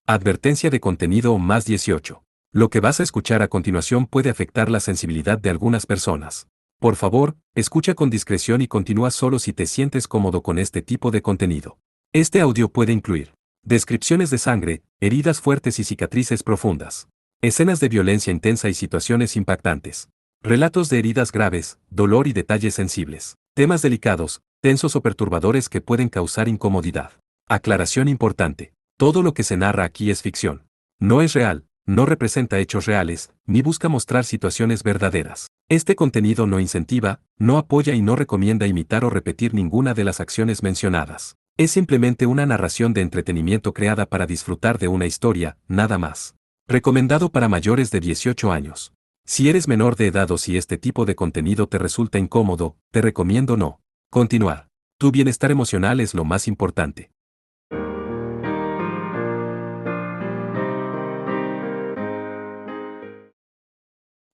Advertencia de contenido más 18. Lo que vas a escuchar a continuación puede afectar la sensibilidad de algunas personas. Por favor, escucha con discreción y continúa solo si te sientes cómodo con este tipo de contenido. Este audio puede incluir descripciones de sangre, heridas fuertes y cicatrices profundas, escenas de violencia intensa y situaciones impactantes, relatos de heridas graves, dolor y detalles sensibles, temas delicados, tensos o perturbadores que pueden causar incomodidad. Aclaración importante. Todo lo que se narra aquí es ficción. No es real, no representa hechos reales, ni busca mostrar situaciones verdaderas. Este contenido no incentiva, no apoya y no recomienda imitar o repetir ninguna de las acciones mencionadas. Es simplemente una narración de entretenimiento creada para disfrutar de una historia, nada más. Recomendado para mayores de 18 años. Si eres menor de edad o si este tipo de contenido te resulta incómodo, te recomiendo no continuar. Tu bienestar emocional es lo más importante.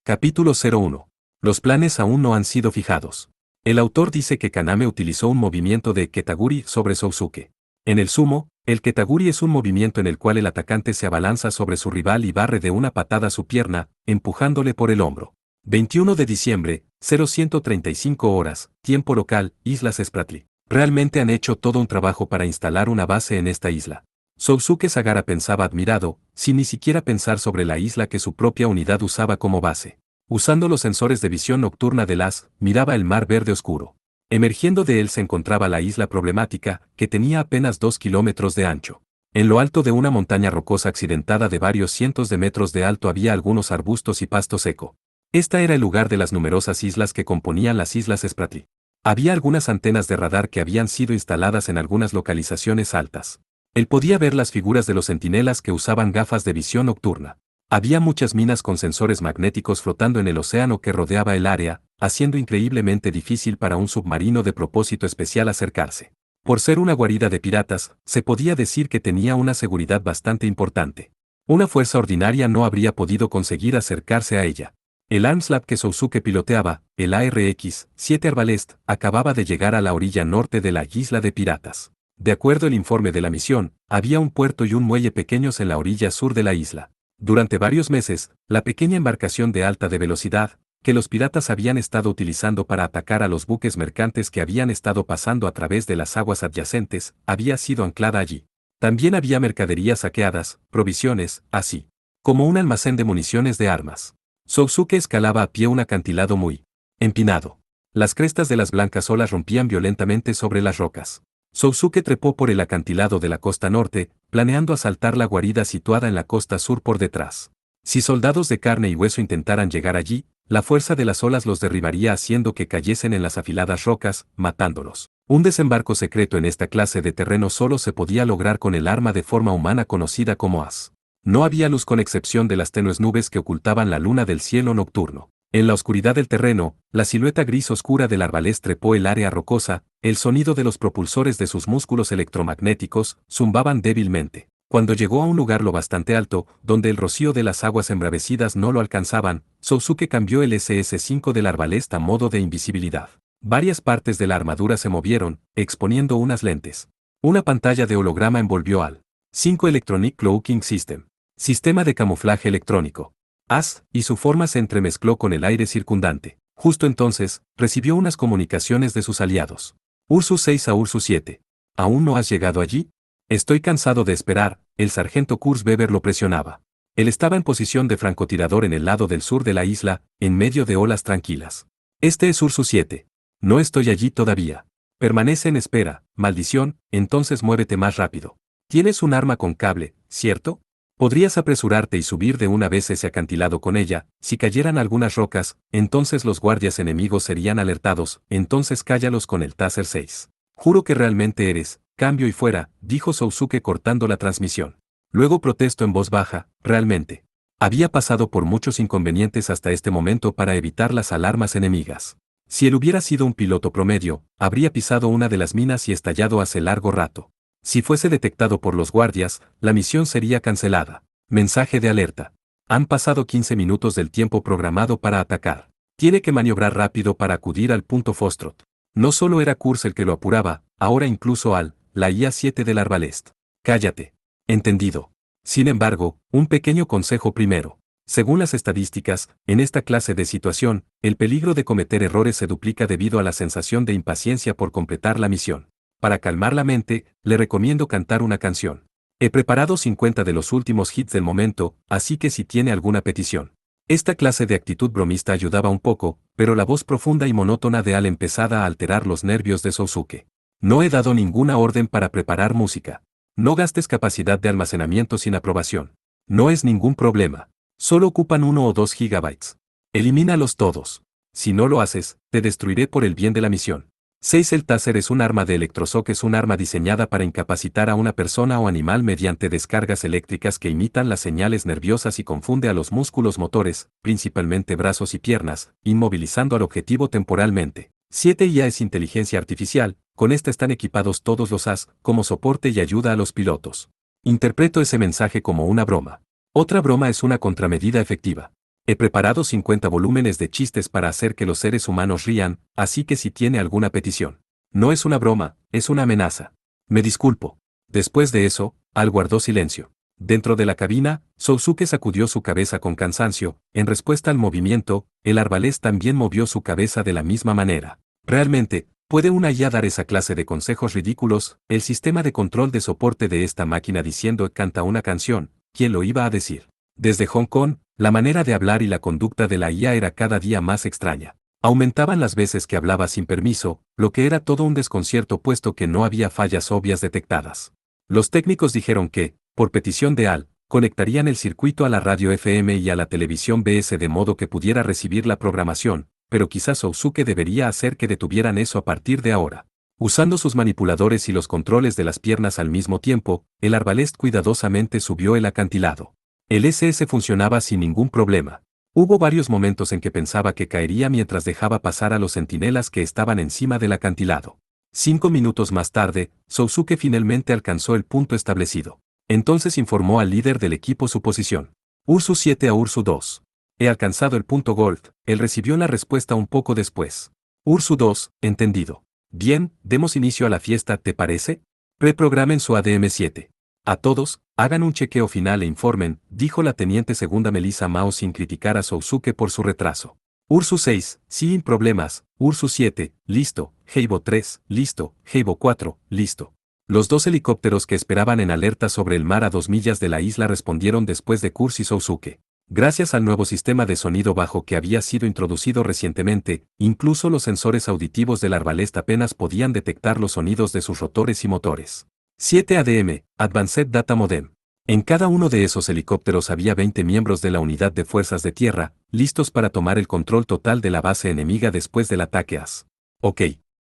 Capítulo 01. Los planes aún no han sido fijados. El autor dice que Kaname utilizó un movimiento de Ketaguri sobre Sousuke. En el sumo, el Ketaguri es un movimiento en el cual el atacante se abalanza sobre su rival y barre de una patada su pierna, empujándole por el hombro. 21 de diciembre, 0135 horas, tiempo local, Islas Spratly. Realmente han hecho todo un trabajo para instalar una base en esta isla. Sousuke Sagara pensaba admirado, sin ni siquiera pensar sobre la isla que su propia unidad usaba como base. Usando los sensores de visión nocturna de LAS, miraba el mar verde oscuro. Emergiendo de él se encontraba la isla problemática, que tenía apenas 2 kilómetros de ancho. En lo alto de una montaña rocosa accidentada de varios cientos de metros de alto había algunos arbustos y pasto seco. Esta era el lugar de las numerosas islas que componían las Islas Spratly. Había algunas antenas de radar que habían sido instaladas en algunas localizaciones altas. Él podía ver las figuras de los centinelas que usaban gafas de visión nocturna. Había muchas minas con sensores magnéticos flotando en el océano que rodeaba el área, haciendo increíblemente difícil para un submarino de propósito especial acercarse. Por ser una guarida de piratas, se podía decir que tenía una seguridad bastante importante. Una fuerza ordinaria no habría podido conseguir acercarse a ella. El Armslab que Sousuke piloteaba, el ARX-7 Arbalest, acababa de llegar a la orilla norte de la isla de piratas. De acuerdo al informe de la misión, había un puerto y un muelle pequeños en la orilla sur de la isla. Durante varios meses, la pequeña embarcación de alta de velocidad, que los piratas habían estado utilizando para atacar a los buques mercantes que habían estado pasando a través de las aguas adyacentes, había sido anclada allí. También había mercaderías saqueadas, provisiones, así como un almacén de municiones de armas. Sousuke escalaba a pie un acantilado muy empinado. Las crestas de las blancas olas rompían violentamente sobre las rocas. Sousuke trepó por el acantilado de la costa norte, planeando asaltar la guarida situada en la costa sur por detrás. Si soldados de carne y hueso intentaran llegar allí, la fuerza de las olas los derribaría haciendo que cayesen en las afiladas rocas, matándolos. Un desembarco secreto en esta clase de terreno solo se podía lograr con el arma de forma humana conocida como as. No había luz con excepción de las tenues nubes que ocultaban la luna del cielo nocturno. En la oscuridad del terreno, la silueta gris oscura del arbalest trepó el área rocosa, el sonido de los propulsores de sus músculos electromagnéticos zumbaban débilmente. Cuando llegó a un lugar lo bastante alto, donde el rocío de las aguas embravecidas no lo alcanzaban, Sousuke cambió el SS-5 del arbalest a modo de invisibilidad. Varias partes de la armadura se movieron, exponiendo unas lentes. Una pantalla de holograma envolvió al 5 Electronic Cloaking System. Sistema de camuflaje electrónico. AS, y su forma se entremezcló con el aire circundante. Justo entonces, recibió unas comunicaciones de sus aliados. Ursus 6 a Ursus 7. ¿Aún no has llegado allí? Estoy cansado de esperar, el sargento Kurz Weber lo presionaba. Él estaba en posición de francotirador en el lado del sur de la isla, en medio de olas tranquilas. Este es Ursus 7. No estoy allí todavía. Permanece en espera, maldición, entonces muévete más rápido. Tienes un arma con cable, ¿cierto? Podrías apresurarte y subir de una vez ese acantilado con ella. Si cayeran algunas rocas, entonces los guardias enemigos serían alertados, entonces cállalos con el Taser 6. Juro que realmente eres, cambio y fuera, dijo Sousuke cortando la transmisión. Luego protestó en voz baja, realmente. Había pasado por muchos inconvenientes hasta este momento para evitar las alarmas enemigas. Si él hubiera sido un piloto promedio, habría pisado una de las minas y estallado hace largo rato. Si fuese detectado por los guardias, la misión sería cancelada. Mensaje de alerta. Han pasado 15 minutos del tiempo programado para atacar. Tiene que maniobrar rápido para acudir al punto Foxtrot. No solo era Kurz el que lo apuraba, ahora incluso la IA-7 del arbalest. Cállate. Entendido. Sin embargo, un pequeño consejo primero. Según las estadísticas, en esta clase de situación, el peligro de cometer errores se duplica debido a la sensación de impaciencia por completar la misión. Para calmar la mente, le recomiendo cantar una canción. He preparado 50 de los últimos hits del momento, así que si tiene alguna petición. Esta clase de actitud bromista ayudaba un poco, pero la voz profunda y monótona de Al empezaba a alterar los nervios de Sousuke. No he dado ninguna orden para preparar música. No gastes capacidad de almacenamiento sin aprobación. No es ningún problema. Solo ocupan 1 o 2 gigabytes. Elimínalos todos. Si no lo haces, te destruiré por el bien de la misión. 6. El taser es un arma de electroshock, es un arma diseñada para incapacitar a una persona o animal mediante descargas eléctricas que imitan las señales nerviosas y confunde a los músculos motores, principalmente brazos y piernas, inmovilizando al objetivo temporalmente. 7. IA es inteligencia artificial, con esta están equipados todos los AS, como soporte y ayuda a los pilotos. Interpreto ese mensaje como una broma. Otra broma es una contramedida efectiva. He preparado 50 volúmenes de chistes para hacer que los seres humanos rían, así que si tiene alguna petición. No es una broma, es una amenaza. Me disculpo. Después de eso, Al guardó silencio. Dentro de la cabina, Sousuke sacudió su cabeza con cansancio, en respuesta al movimiento, el arbalés también movió su cabeza de la misma manera. Realmente, ¿puede una IA dar esa clase de consejos ridículos? El sistema de control de soporte de esta máquina diciendo canta una canción, ¿quién lo iba a decir? Desde Hong Kong, la manera de hablar y la conducta de la IA era cada día más extraña. Aumentaban las veces que hablaba sin permiso, lo que era todo un desconcierto puesto que no había fallas obvias detectadas. Los técnicos dijeron que, por petición de Al, conectarían el circuito a la radio FM y a la televisión BS de modo que pudiera recibir la programación, pero quizás Sousuke debería hacer que detuvieran eso a partir de ahora. Usando sus manipuladores y los controles de las piernas al mismo tiempo, el arbalest cuidadosamente subió el acantilado. El SS funcionaba sin ningún problema. Hubo varios momentos en que pensaba que caería mientras dejaba pasar a los centinelas que estaban encima del acantilado. 5 minutos más tarde, Sousuke finalmente alcanzó el punto establecido. Entonces informó al líder del equipo su posición. Ursu 7 a Ursu 2. He alcanzado el punto Gold, él recibió la respuesta un poco después. Ursu 2, entendido. Bien, demos inicio a la fiesta, ¿te parece? Reprogramen su ADM 7. A todos, hagan un chequeo final e informen, dijo la teniente segunda Melissa Mao sin criticar a Sousuke por su retraso. Ursu 6, sin problemas, Ursu 7, listo, Heibo 3, listo, Heibo 4, listo. Los 2 helicópteros que esperaban en alerta sobre el mar a 2 millas de la isla respondieron después de Kurz y Sousuke. Gracias al nuevo sistema de sonido bajo que había sido introducido recientemente, incluso los sensores auditivos del arbalest apenas podían detectar los sonidos de sus rotores y motores. 7 ADM, Advanced Data Modem. En cada uno de esos helicópteros había 20 miembros de la unidad de fuerzas de tierra, listos para tomar el control total de la base enemiga después del ataque AS. Ok.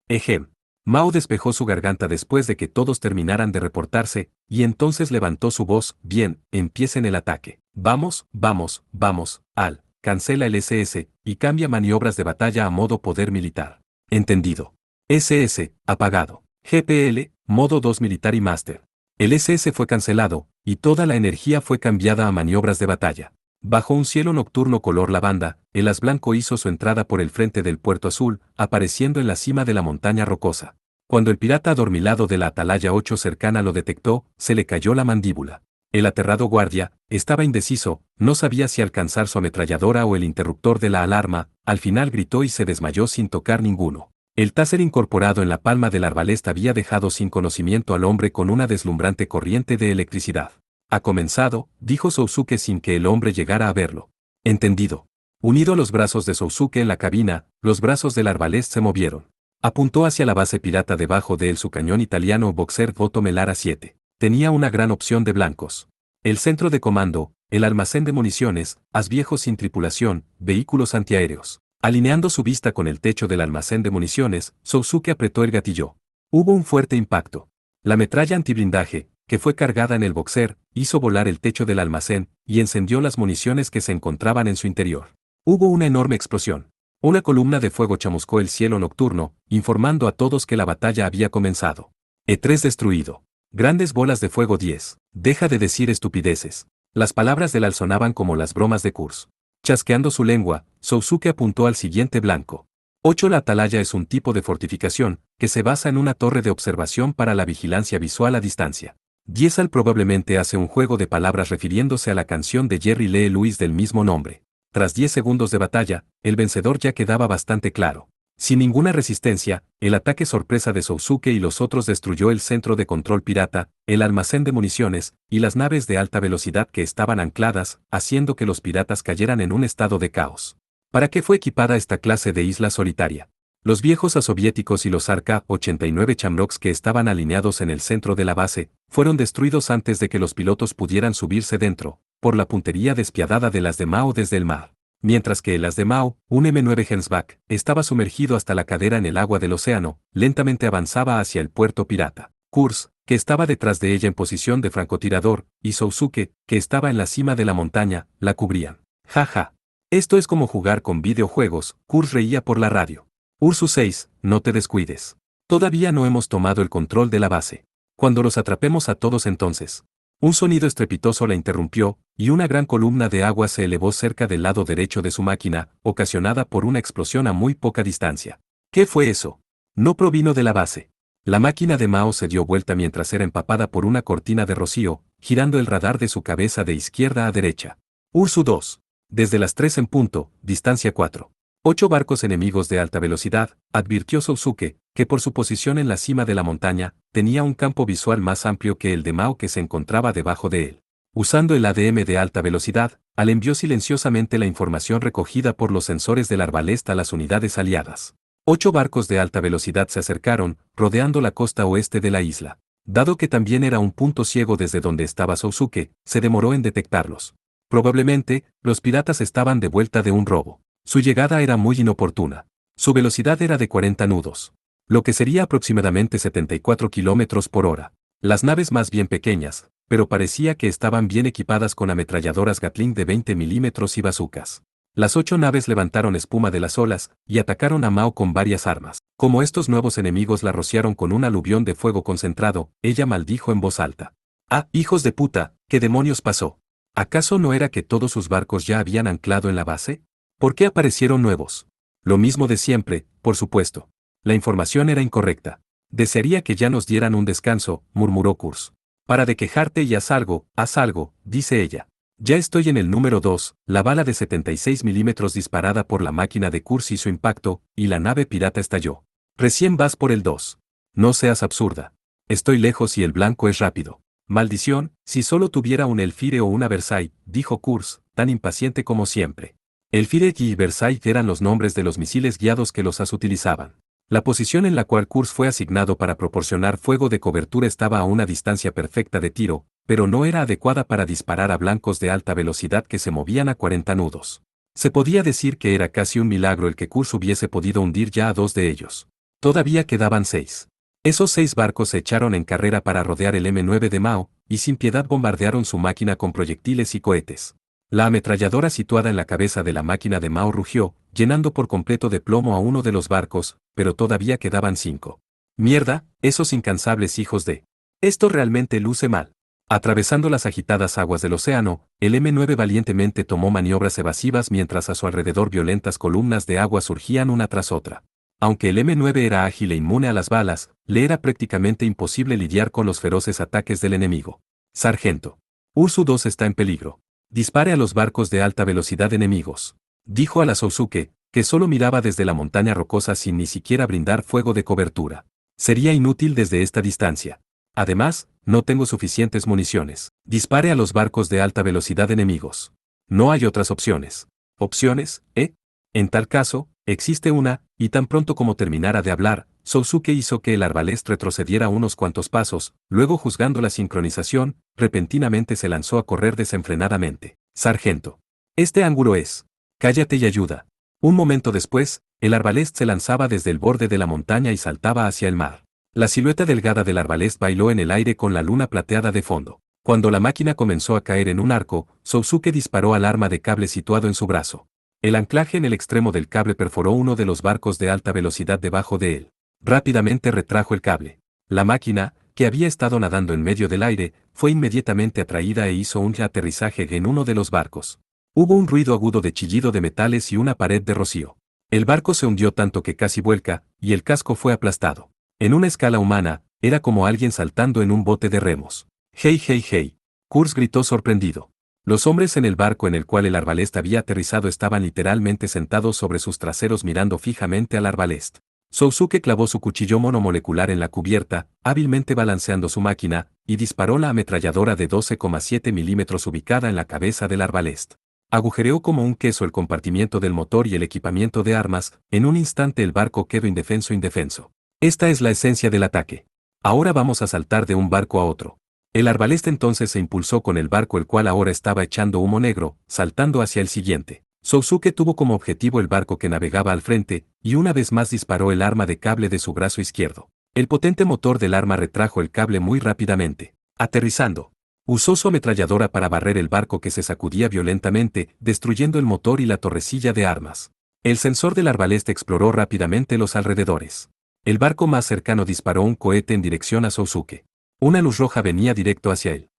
Ejem. Mao despejó su garganta después de que todos terminaran de reportarse, y entonces levantó su voz, bien, empiecen el ataque. Vamos, vamos, vamos, Al, cancela el SS, y cambia maniobras de batalla a modo poder militar. Entendido. SS, apagado. GPL, modo 2 militar y master. El SS fue cancelado, y toda la energía fue cambiada a maniobras de batalla. Bajo un cielo nocturno color lavanda, el as blanco hizo su entrada por el frente del puerto azul, apareciendo en la cima de la montaña rocosa. Cuando el pirata adormilado de la atalaya 8 cercana lo detectó, se le cayó la mandíbula. El aterrado guardia estaba indeciso, no sabía si alcanzar su ametralladora o el interruptor de la alarma, al final gritó y se desmayó sin tocar ninguno. El taser incorporado en la palma del arbalest había dejado sin conocimiento al hombre con una deslumbrante corriente de electricidad. Ha comenzado, dijo Sousuke sin que el hombre llegara a verlo. Entendido. Unido a los brazos de Sousuke en la cabina, los brazos del arbalest se movieron. Apuntó hacia la base pirata debajo de él su cañón italiano Boxer Voto Melara 7. Tenía una gran opción de blancos. El centro de comando, el almacén de municiones, as viejos sin tripulación, vehículos antiaéreos. Alineando su vista con el techo del almacén de municiones, Sousuke apretó el gatillo. Hubo un fuerte impacto. La metralla antiblindaje, que fue cargada en el boxer, hizo volar el techo del almacén y encendió las municiones que se encontraban en su interior. Hubo una enorme explosión. Una columna de fuego chamuscó el cielo nocturno, informando a todos que la batalla había comenzado. E3 destruido. Grandes bolas de fuego 10. Deja de decir estupideces. Las palabras del Al sonaban como las bromas de Kurz. Chasqueando su lengua, Sousuke apuntó al siguiente blanco. 8. La atalaya es un tipo de fortificación, que se basa en una torre de observación para la vigilancia visual a distancia. Diesel probablemente hace un juego de palabras refiriéndose a la canción de Jerry Lee Lewis del mismo nombre. Tras 10 segundos de batalla, el vencedor ya quedaba bastante claro. Sin ninguna resistencia, el ataque sorpresa de Sousuke y los otros destruyó el centro de control pirata, el almacén de municiones, y las naves de alta velocidad que estaban ancladas, haciendo que los piratas cayeran en un estado de caos. ¿Para qué fue equipada esta clase de isla solitaria? Los viejos soviéticos y los AK-89 Shamrocks que estaban alineados en el centro de la base, fueron destruidos antes de que los pilotos pudieran subirse dentro, por la puntería despiadada de las de Mao desde el mar. Mientras que el as de Mao, un M9 Hensback, estaba sumergido hasta la cadera en el agua del océano, lentamente avanzaba hacia el puerto pirata. Kurz, que estaba detrás de ella en posición de francotirador, y Sousuke, que estaba en la cima de la montaña, la cubrían. Jaja. Esto es como jugar con videojuegos, Kurz reía por la radio. Ursu 6, no te descuides. Todavía no hemos tomado el control de la base. Cuando los atrapemos a todos entonces. Un sonido estrepitoso la interrumpió, y una gran columna de agua se elevó cerca del lado derecho de su máquina, ocasionada por una explosión a muy poca distancia. ¿Qué fue eso? No provino de la base. La máquina de Mao se dio vuelta mientras era empapada por una cortina de rocío, girando el radar de su cabeza de izquierda a derecha. Ursu 2. Desde las 3 en punto, distancia 4. 8 barcos enemigos de alta velocidad, advirtió Sousuke, que por su posición en la cima de la montaña, tenía un campo visual más amplio que el de Mao que se encontraba debajo de él. Usando el ADM de alta velocidad, Al envió silenciosamente la información recogida por los sensores del arbalest a las unidades aliadas. 8 barcos de alta velocidad se acercaron, rodeando la costa oeste de la isla. Dado que también era un punto ciego desde donde estaba Sousuke, se demoró en detectarlos. Probablemente, los piratas estaban de vuelta de un robo. Su llegada era muy inoportuna. Su velocidad era de 40 nudos, lo que sería aproximadamente 74 kilómetros por hora. Las naves más bien pequeñas, pero parecía que estaban bien equipadas con ametralladoras Gatling de 20 milímetros y bazucas. Las 8 naves levantaron espuma de las olas y atacaron a Mao con varias armas. Como estos nuevos enemigos la rociaron con un aluvión de fuego concentrado, ella maldijo en voz alta. ¡Ah, hijos de puta! ¿Qué demonios pasó? ¿Acaso no era que todos sus barcos ya habían anclado en la base? ¿Por qué aparecieron nuevos? Lo mismo de siempre, por supuesto. La información era incorrecta. Desearía que ya nos dieran un descanso, murmuró Kurz. Para de quejarte y haz algo, dice ella. Ya estoy en el número 2, la bala de 76 milímetros disparada por la máquina de Kurz hizo impacto, y la nave pirata estalló. Recién vas por el 2. No seas absurda. Estoy lejos y el blanco es rápido. Maldición, si solo tuviera un Elfire o una Versailles, dijo Kurz, tan impaciente como siempre. Elfire y Versailles eran los nombres de los misiles guiados que los as utilizaban. La posición en la cual Kurz fue asignado para proporcionar fuego de cobertura estaba a una distancia perfecta de tiro, pero no era adecuada para disparar a blancos de alta velocidad que se movían a 40 nudos. Se podía decir que era casi un milagro el que Kurz hubiese podido hundir ya a 2 de ellos. Todavía quedaban 6. Esos 6 barcos se echaron en carrera para rodear el M9 de Mao, y sin piedad bombardearon su máquina con proyectiles y cohetes. La ametralladora situada en la cabeza de la máquina de Mao rugió, llenando por completo de plomo a uno de los barcos, pero todavía quedaban 5. Mierda, esos incansables hijos de... Esto realmente luce mal. Atravesando las agitadas aguas del océano, el M9 valientemente tomó maniobras evasivas mientras a su alrededor violentas columnas de agua surgían una tras otra. Aunque el M9 era ágil e inmune a las balas, le era prácticamente imposible lidiar con los feroces ataques del enemigo. Sargento. Ursu 2 está en peligro. Dispare a los barcos de alta velocidad enemigos. Dijo a la Sousuke, que solo miraba desde la montaña rocosa sin ni siquiera brindar fuego de cobertura. Sería inútil desde esta distancia. Además, no tengo suficientes municiones. Dispare a los barcos de alta velocidad enemigos. No hay otras opciones. ¿Opciones, En tal caso, existe una, y tan pronto como terminara de hablar, Sousuke hizo que el arbalest retrocediera unos cuantos pasos, luego juzgando la sincronización, repentinamente se lanzó a correr desenfrenadamente. Sargento. Este ángulo es. Cállate y ayuda. Un momento después, el arbalest se lanzaba desde el borde de la montaña y saltaba hacia el mar. La silueta delgada del arbalest bailó en el aire con la luna plateada de fondo. Cuando la máquina comenzó a caer en un arco, Sousuke disparó al arma de cable situado en su brazo. El anclaje en el extremo del cable perforó uno de los barcos de alta velocidad debajo de él. Rápidamente retrajo el cable. La máquina, que había estado nadando en medio del aire, fue inmediatamente atraída e hizo un aterrizaje en uno de los barcos. Hubo un ruido agudo de chillido de metales y una pared de rocío. El barco se hundió tanto que casi vuelca, y el casco fue aplastado. En una escala humana, era como alguien saltando en un bote de remos. ¡Hey, hey, hey! Kurz gritó sorprendido. Los hombres en el barco en el cual el Arbalest había aterrizado estaban literalmente sentados sobre sus traseros mirando fijamente al Arbalest. Sousuke clavó su cuchillo monomolecular en la cubierta, hábilmente balanceando su máquina, y disparó la ametralladora de 12,7 milímetros ubicada en la cabeza del Arbalest. Agujereó como un queso el compartimiento del motor y el equipamiento de armas, en un instante el barco quedó indefenso. Esta es la esencia del ataque. Ahora vamos a saltar de un barco a otro. El Arbalest entonces se impulsó con el barco el cual ahora estaba echando humo negro, saltando hacia el siguiente. Sousuke tuvo como objetivo el barco que navegaba al frente, y una vez más disparó el arma de cable de su brazo izquierdo. El potente motor del arma retrajo el cable muy rápidamente. Aterrizando, usó su ametralladora para barrer el barco que se sacudía violentamente, destruyendo el motor y la torrecilla de armas. El sensor del Arbalest exploró rápidamente los alrededores. El barco más cercano disparó un cohete en dirección a Sousuke. Una luz roja venía directo hacia él.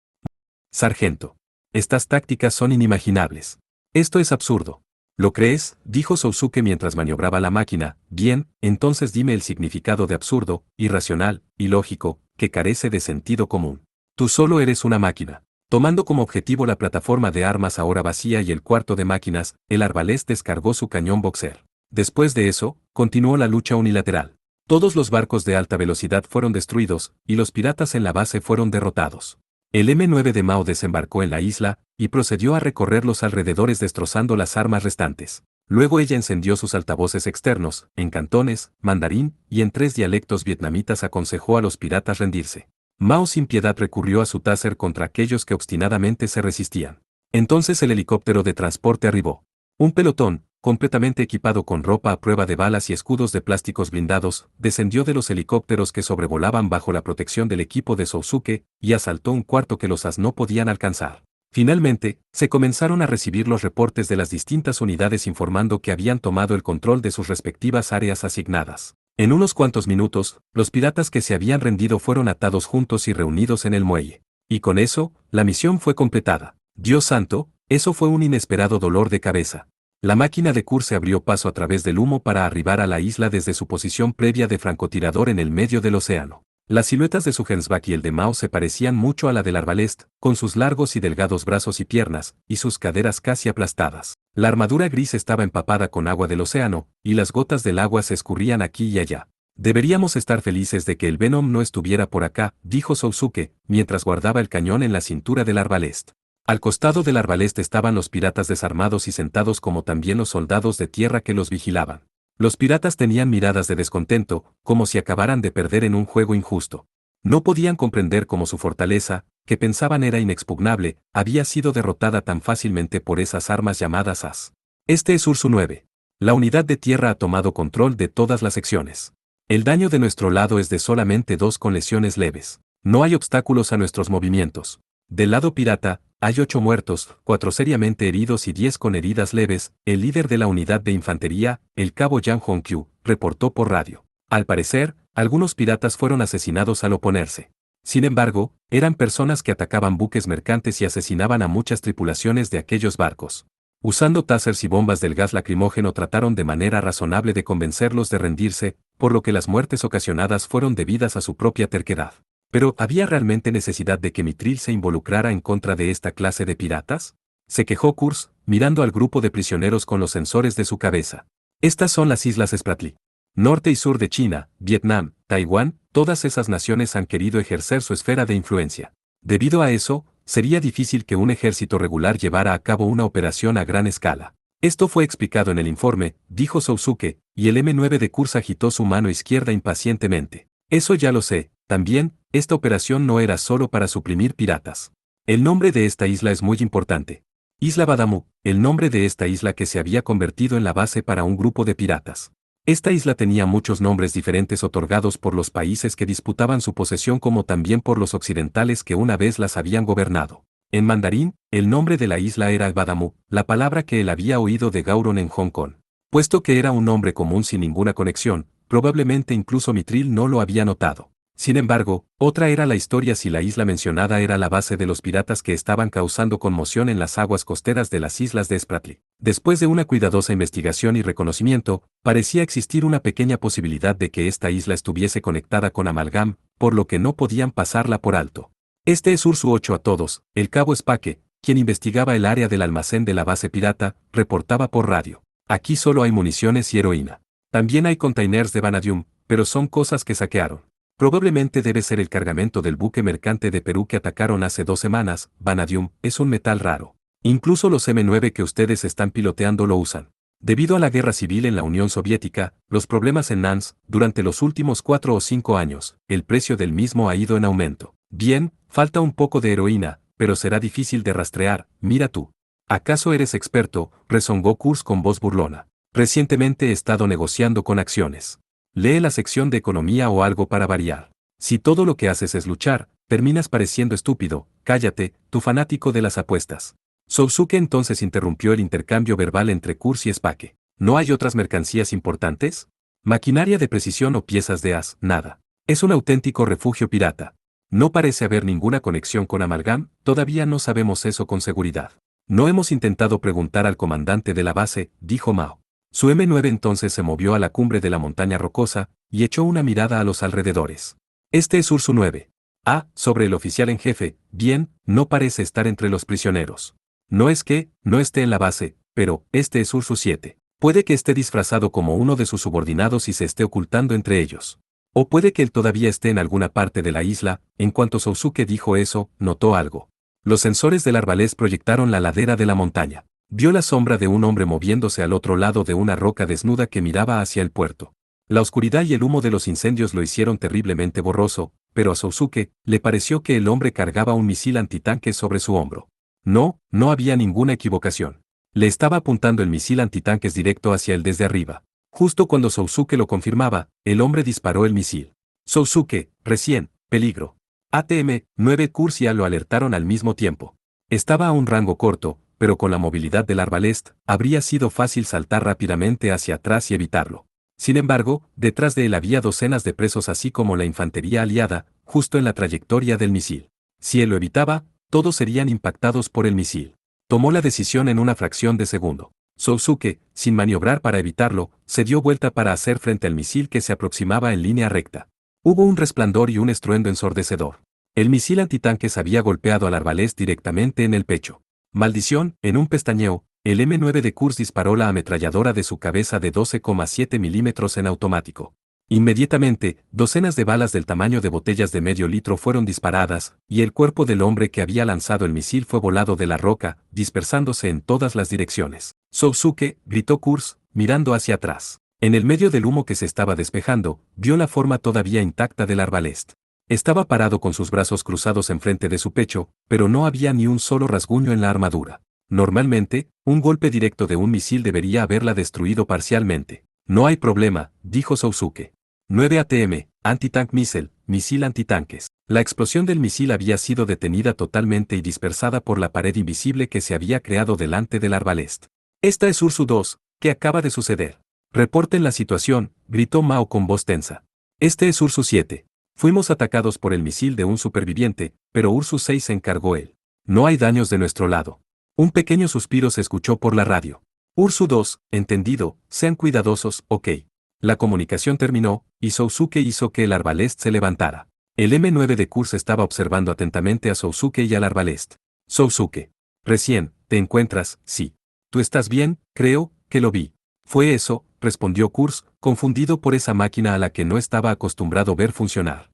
Sargento. Estas tácticas son inimaginables. Esto es absurdo. ¿Lo crees?, dijo Sousuke mientras maniobraba la máquina. Bien, entonces dime el significado de absurdo, irracional, ilógico, que carece de sentido común. Tú solo eres una máquina. Tomando como objetivo la plataforma de armas ahora vacía y el cuarto de máquinas, el Arbalest descargó su cañón Boxer. Después de eso, continuó la lucha unilateral. Todos los barcos de alta velocidad fueron destruidos, y los piratas en la base fueron derrotados. El M9 de Mao desembarcó en la isla, y procedió a recorrer los alrededores destrozando las armas restantes. Luego ella encendió sus altavoces externos, en cantones, mandarín, y en 3 dialectos vietnamitas aconsejó a los piratas rendirse. Mao sin piedad recurrió a su taser contra aquellos que obstinadamente se resistían. Entonces el helicóptero de transporte arribó. Un pelotón, completamente equipado con ropa a prueba de balas y escudos de plásticos blindados, descendió de los helicópteros que sobrevolaban bajo la protección del equipo de Sousuke, y asaltó un cuarto que los as no podían alcanzar. Finalmente, se comenzaron a recibir los reportes de las distintas unidades informando que habían tomado el control de sus respectivas áreas asignadas. En unos cuantos minutos, los piratas que se habían rendido fueron atados juntos y reunidos en el muelle. Y con eso, la misión fue completada. Dios santo, eso fue un inesperado dolor de cabeza. La máquina de Kurz se abrió paso a través del humo para arribar a la isla desde su posición previa de francotirador en el medio del océano. Las siluetas de su Gensback y el de Mao se parecían mucho a la del Arbalest, con sus largos y delgados brazos y piernas, y sus caderas casi aplastadas. La armadura gris estaba empapada con agua del océano, y las gotas del agua se escurrían aquí y allá. Deberíamos estar felices de que el Venom no estuviera por acá, dijo Sousuke, mientras guardaba el cañón en la cintura del Arbalest. Al costado del Arbalest estaban los piratas desarmados y sentados como también los soldados de tierra que los vigilaban. Los piratas tenían miradas de descontento, como si acabaran de perder en un juego injusto. No podían comprender cómo su fortaleza, que pensaban era inexpugnable, había sido derrotada tan fácilmente por esas armas llamadas as. Este es Ursu 9. La unidad de tierra ha tomado control de todas las secciones. El daño de nuestro lado es de solamente 2 con lesiones leves. No hay obstáculos a nuestros movimientos. Del lado pirata, hay 8 muertos, 4 seriamente heridos y 10 con heridas leves. El líder de la unidad de infantería, el cabo Yang Hongqiu, reportó por radio. Al parecer, algunos piratas fueron asesinados al oponerse. Sin embargo, eran personas que atacaban buques mercantes y asesinaban a muchas tripulaciones de aquellos barcos. Usando tasers y bombas del gas lacrimógeno trataron de manera razonable de convencerlos de rendirse, por lo que las muertes ocasionadas fueron debidas a su propia terquedad. Pero, ¿había realmente necesidad de que Mitril se involucrara en contra de esta clase de piratas? Se quejó Kurz, mirando al grupo de prisioneros con los sensores de su cabeza. Estas son las islas Spratly. Norte y sur de China, Vietnam, Taiwán, todas esas naciones han querido ejercer su esfera de influencia. Debido a eso, sería difícil que un ejército regular llevara a cabo una operación a gran escala. Esto fue explicado en el informe, dijo Sousuke, y el M9 de Kurz agitó su mano izquierda impacientemente. Eso ya lo sé. También, esta operación no era solo para suprimir piratas. El nombre de esta isla es muy importante. Isla Badamu, el nombre de esta isla que se había convertido en la base para un grupo de piratas. Esta isla tenía muchos nombres diferentes otorgados por los países que disputaban su posesión como también por los occidentales que una vez las habían gobernado. En mandarín, el nombre de la isla era Badamu, la palabra que él había oído de Gauron en Hong Kong. Puesto que era un nombre común sin ninguna conexión, probablemente incluso Mitril no lo había notado. Sin embargo, otra era la historia si la isla mencionada era la base de los piratas que estaban causando conmoción en las aguas costeras de las islas de Spratly. Después de una cuidadosa investigación y reconocimiento, parecía existir una pequeña posibilidad de que esta isla estuviese conectada con Amalgam, por lo que no podían pasarla por alto. Este es Ursu 8 a todos. El cabo Spake, quien investigaba el área del almacén de la base pirata, reportaba por radio. Aquí solo hay municiones y heroína. También hay containers de vanadium, pero son cosas que saquearon. Probablemente debe ser el cargamento del buque mercante de Perú que atacaron hace 2 semanas. Vanadium es un metal raro. Incluso los M9 que ustedes están piloteando lo usan. Debido a la guerra civil en la Unión Soviética, los problemas en Nance, durante los últimos 4 o 5 años, el precio del mismo ha ido en aumento. Bien, falta un poco de heroína, pero será difícil de rastrear. Mira tú. ¿Acaso eres experto?, rezongó Kurz con voz burlona. Recientemente he estado negociando con acciones. Lee la sección de economía o algo para variar. Si todo lo que haces es luchar, terminas pareciendo estúpido. Cállate, tu fanático de las apuestas. Sousuke entonces interrumpió el intercambio verbal entre Kurz y Spake. ¿No hay otras mercancías importantes? Maquinaria de precisión o piezas de as, nada. Es un auténtico refugio pirata. No parece haber ninguna conexión con Amalgam, todavía no sabemos eso con seguridad. No hemos intentado preguntar al comandante de la base, dijo Mao. Su M9 entonces se movió a la cumbre de la montaña rocosa, y echó una mirada a los alrededores. Este es Ursu 9. Ah, sobre el oficial en jefe, bien, no parece estar entre los prisioneros. No es que no esté en la base, pero este es Ursu 7. Puede que esté disfrazado como uno de sus subordinados y se esté ocultando entre ellos. O puede que él todavía esté en alguna parte de la isla. En cuanto Sousuke dijo eso, notó algo. Los sensores del arbalés proyectaron la ladera de la montaña. Vio la sombra de un hombre moviéndose al otro lado de una roca desnuda que miraba hacia el puerto. La oscuridad y el humo de los incendios lo hicieron terriblemente borroso, pero a Sousuke le pareció que el hombre cargaba un misil antitanque sobre su hombro. No, no había ninguna equivocación. Le estaba apuntando el misil antitanques directo hacia él desde arriba. Justo cuando Sousuke lo confirmaba, el hombre disparó el misil. Sousuke, recién, peligro. ATM-9 Cursia lo alertaron al mismo tiempo. Estaba a un rango corto, pero con la movilidad del arbalest, habría sido fácil saltar rápidamente hacia atrás y evitarlo. Sin embargo, detrás de él había docenas de presos así como la infantería aliada, justo en la trayectoria del misil. Si él lo evitaba, todos serían impactados por el misil. Tomó la decisión en una fracción de segundo. Sousuke, sin maniobrar para evitarlo, se dio vuelta para hacer frente al misil que se aproximaba en línea recta. Hubo un resplandor y un estruendo ensordecedor. El misil antitanques había golpeado al arbalés directamente en el pecho. Maldición, en un pestañeo, el M9 de Kurz disparó la ametralladora de su cabeza de 12,7 milímetros en automático. Inmediatamente, docenas de balas del tamaño de botellas de medio litro fueron disparadas, y el cuerpo del hombre que había lanzado el misil fue volado de la roca, dispersándose en todas las direcciones. Sousuke, gritó Kurz, mirando hacia atrás. En el medio del humo que se estaba despejando, vio la forma todavía intacta del arbalest. Estaba parado con sus brazos cruzados enfrente de su pecho, pero no había ni un solo rasguño en la armadura. Normalmente, un golpe directo de un misil debería haberla destruido parcialmente. No hay problema, dijo Sousuke. 9 ATM, anti-tank missile, misil antitanques. La explosión del misil había sido detenida totalmente y dispersada por la pared invisible que se había creado delante del arbalest. Esta es Ursu 2, ¿qué acaba de suceder? Reporten la situación, gritó Mao con voz tensa. Este es Ursu 7. Fuimos atacados por el misil de un superviviente, pero Ursu 6 se encargó él. No hay daños de nuestro lado. Un pequeño suspiro se escuchó por la radio. Ursu 2, entendido, sean cuidadosos, ok. La comunicación terminó, y Sousuke hizo que el arbalest se levantara. El M9 de Kurz estaba observando atentamente a Sousuke y al arbalest. Sousuke. Recién, ¿te encuentras? Sí. ¿Tú estás bien? Creo que lo vi. Fue eso, respondió Kurz, confundido por esa máquina a la que no estaba acostumbrado ver funcionar.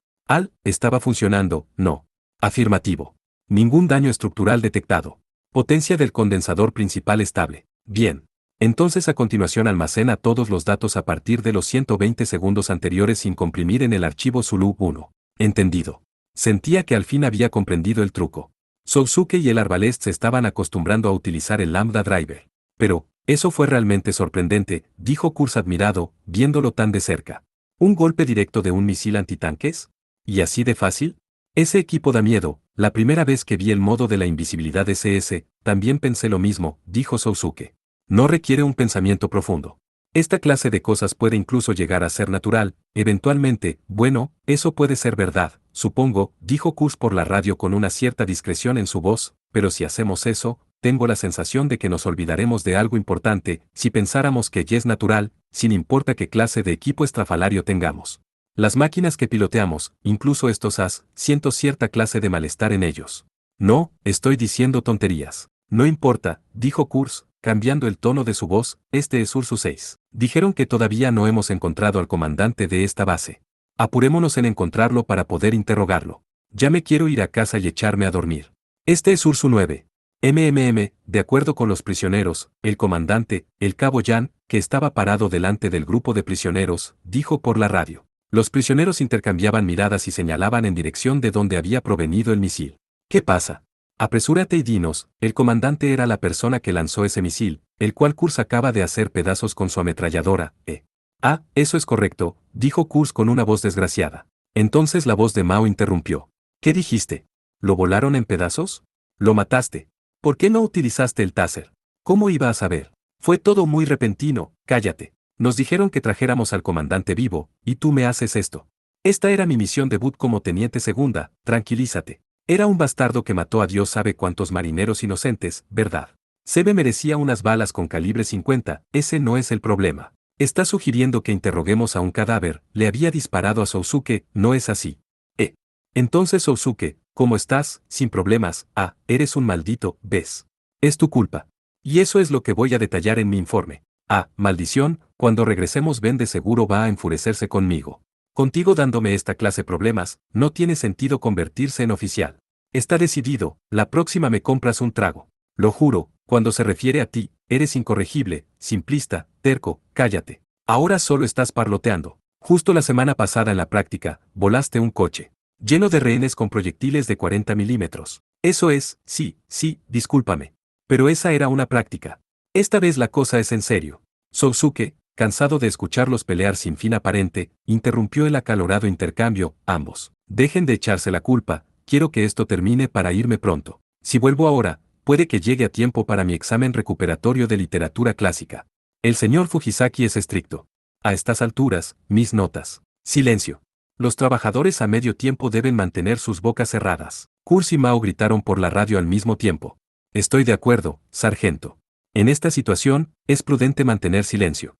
Estaba funcionando, no. Afirmativo. Ningún daño estructural detectado. Potencia del condensador principal estable. Bien. Entonces a continuación almacena todos los datos a partir de los 120 segundos anteriores sin comprimir en el archivo Zulu 1. Entendido. Sentía que al fin había comprendido el truco. Sousuke y el arbalest se estaban acostumbrando a utilizar el Lambda Driver. Pero, eso fue realmente sorprendente, dijo Kurz admirado, viéndolo tan de cerca. ¿Un golpe directo de un misil antitanques? ¿Y así de fácil? Ese equipo da miedo. La primera vez que vi el modo de la invisibilidad SS, también pensé lo mismo, dijo Sousuke. No requiere un pensamiento profundo. Esta clase de cosas puede incluso llegar a ser natural, eventualmente. Bueno, eso puede ser verdad, supongo, dijo Kurz por la radio con una cierta discreción en su voz, pero si hacemos eso, tengo la sensación de que nos olvidaremos de algo importante, si pensáramos que ya es natural, sin importa qué clase de equipo estrafalario tengamos. Las máquinas que piloteamos, incluso estos as, siento cierta clase de malestar en ellos. No, estoy diciendo tonterías. No importa, dijo Kurz, cambiando el tono de su voz, este es Ursu 6. Dijeron que todavía no hemos encontrado al comandante de esta base. Apurémonos en encontrarlo para poder interrogarlo. Ya me quiero ir a casa y echarme a dormir. Este es Ursu 9. De acuerdo con los prisioneros, el comandante, el cabo Jan, que estaba parado delante del grupo de prisioneros, dijo por la radio. Los prisioneros intercambiaban miradas y señalaban en dirección de donde había provenido el misil. ¿Qué pasa? Apresúrate y dinos, el comandante era la persona que lanzó ese misil, el cual Kurz acaba de hacer pedazos con su ametralladora, Ah, eso es correcto, dijo Kurz con una voz desgraciada. Entonces la voz de Mao interrumpió. ¿Qué dijiste? ¿Lo volaron en pedazos? ¿Lo mataste? ¿Por qué no utilizaste el taser? ¿Cómo iba a saber? Fue todo muy repentino, cállate. Nos dijeron que trajéramos al comandante vivo, y tú me haces esto. Esta era mi misión debut como teniente segunda, tranquilízate. Era un bastardo que mató a Dios sabe cuántos marineros inocentes, ¿verdad? Sebe merecía unas balas con calibre 50, ese no es el problema. Está sugiriendo que interroguemos a un cadáver, le había disparado a Sousuke, ¿no es así? Entonces Sousuke, ¿cómo estás? Sin problemas, eres un maldito, ¿ves? Es tu culpa. Y eso es lo que voy a detallar en mi informe. Maldición, cuando regresemos Ben de seguro va a enfurecerse conmigo. Contigo dándome esta clase de problemas, no tiene sentido convertirse en oficial. Está decidido, la próxima me compras un trago. Lo juro, cuando se refiere a ti, eres incorregible, simplista, terco, cállate. Ahora solo estás parloteando. Justo la semana pasada en la práctica, volaste un coche. Lleno de rehenes con proyectiles de 40 milímetros. Eso es, sí, discúlpame. Pero esa era una práctica. Esta vez la cosa es en serio. Sousuke, cansado de escucharlos pelear sin fin aparente, interrumpió el acalorado intercambio, ambos. Dejen de echarse la culpa, quiero que esto termine para irme pronto. Si vuelvo ahora, puede que llegue a tiempo para mi examen recuperatorio de literatura clásica. El señor Fujisaki es estricto. A estas alturas, mis notas. Silencio. Los trabajadores a medio tiempo deben mantener sus bocas cerradas. Kurz y Mao gritaron por la radio al mismo tiempo. Estoy de acuerdo, sargento. En esta situación, es prudente mantener silencio.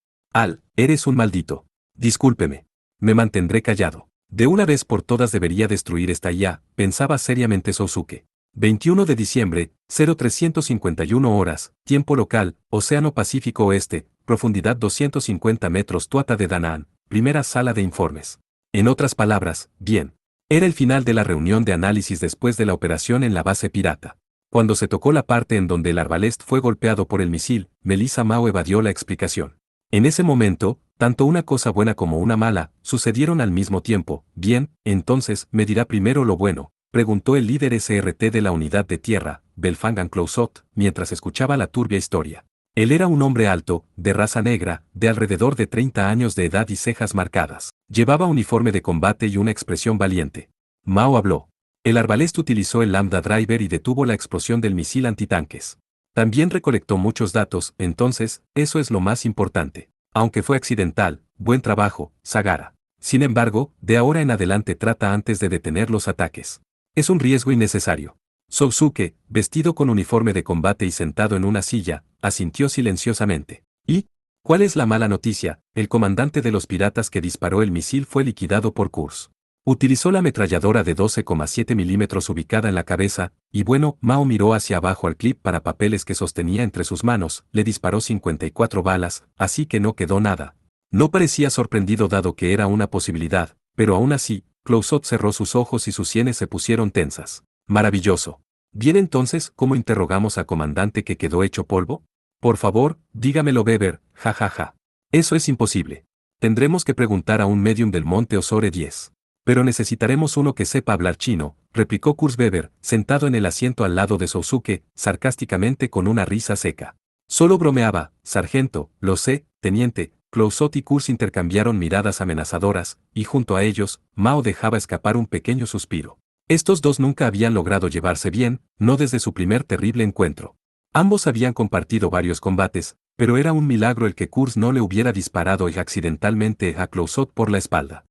Eres un maldito. Discúlpeme. Me mantendré callado. De una vez por todas debería destruir esta IA, pensaba seriamente Sousuke. 21 de diciembre, 0351 horas, tiempo local, Océano Pacífico Oeste, profundidad 250 metros Tuata de Danaan, primera sala de informes. En otras palabras, bien. Era el final de la reunión de análisis después de la operación en la base pirata. Cuando se tocó la parte en donde el arbalest fue golpeado por el misil, Melissa Mao evadió la explicación. En ese momento, tanto una cosa buena como una mala, sucedieron al mismo tiempo. Bien, entonces, ¿me dirá primero lo bueno?, preguntó el líder SRT de la unidad de tierra, Belfangan Clousot, mientras escuchaba la turbia historia. Él era un hombre alto, de raza negra, de alrededor de 30 años de edad y cejas marcadas. Llevaba uniforme de combate y una expresión valiente. Mao habló. El arbalest utilizó el Lambda Driver y detuvo la explosión del misil antitanques. También recolectó muchos datos, entonces, eso es lo más importante. Aunque fue accidental, buen trabajo, Sagara. Sin embargo, de ahora en adelante trata antes de detener los ataques. Es un riesgo innecesario. Sousuke, vestido con uniforme de combate y sentado en una silla, asintió silenciosamente. ¿Y? ¿Cuál es la mala noticia? El comandante de los piratas que disparó el misil fue liquidado por Kurz. Utilizó la ametralladora de 12,7 milímetros ubicada en la cabeza, y bueno, Mao miró hacia abajo al clip para papeles que sostenía entre sus manos, le disparó 54 balas, así que no quedó nada. No parecía sorprendido dado que era una posibilidad, pero aún así, Clousot cerró sus ojos y sus sienes se pusieron tensas. Maravilloso. Bien entonces, ¿cómo interrogamos al comandante que quedó hecho polvo? Por favor, dígamelo Weber, jajaja. Eso es imposible. Tendremos que preguntar a un medium del monte Osore 10. Pero necesitaremos uno que sepa hablar chino, replicó Kurz Weber, sentado en el asiento al lado de Sousuke, sarcásticamente con una risa seca. Solo bromeaba, sargento, lo sé, teniente. Clousot y Kurz intercambiaron miradas amenazadoras, y junto a ellos, Mao dejaba escapar un pequeño suspiro. Estos dos nunca habían logrado llevarse bien, no desde su primer terrible encuentro. Ambos habían compartido varios combates, pero era un milagro el que Kurz no le hubiera disparado accidentalmente a Clousot por la espalda.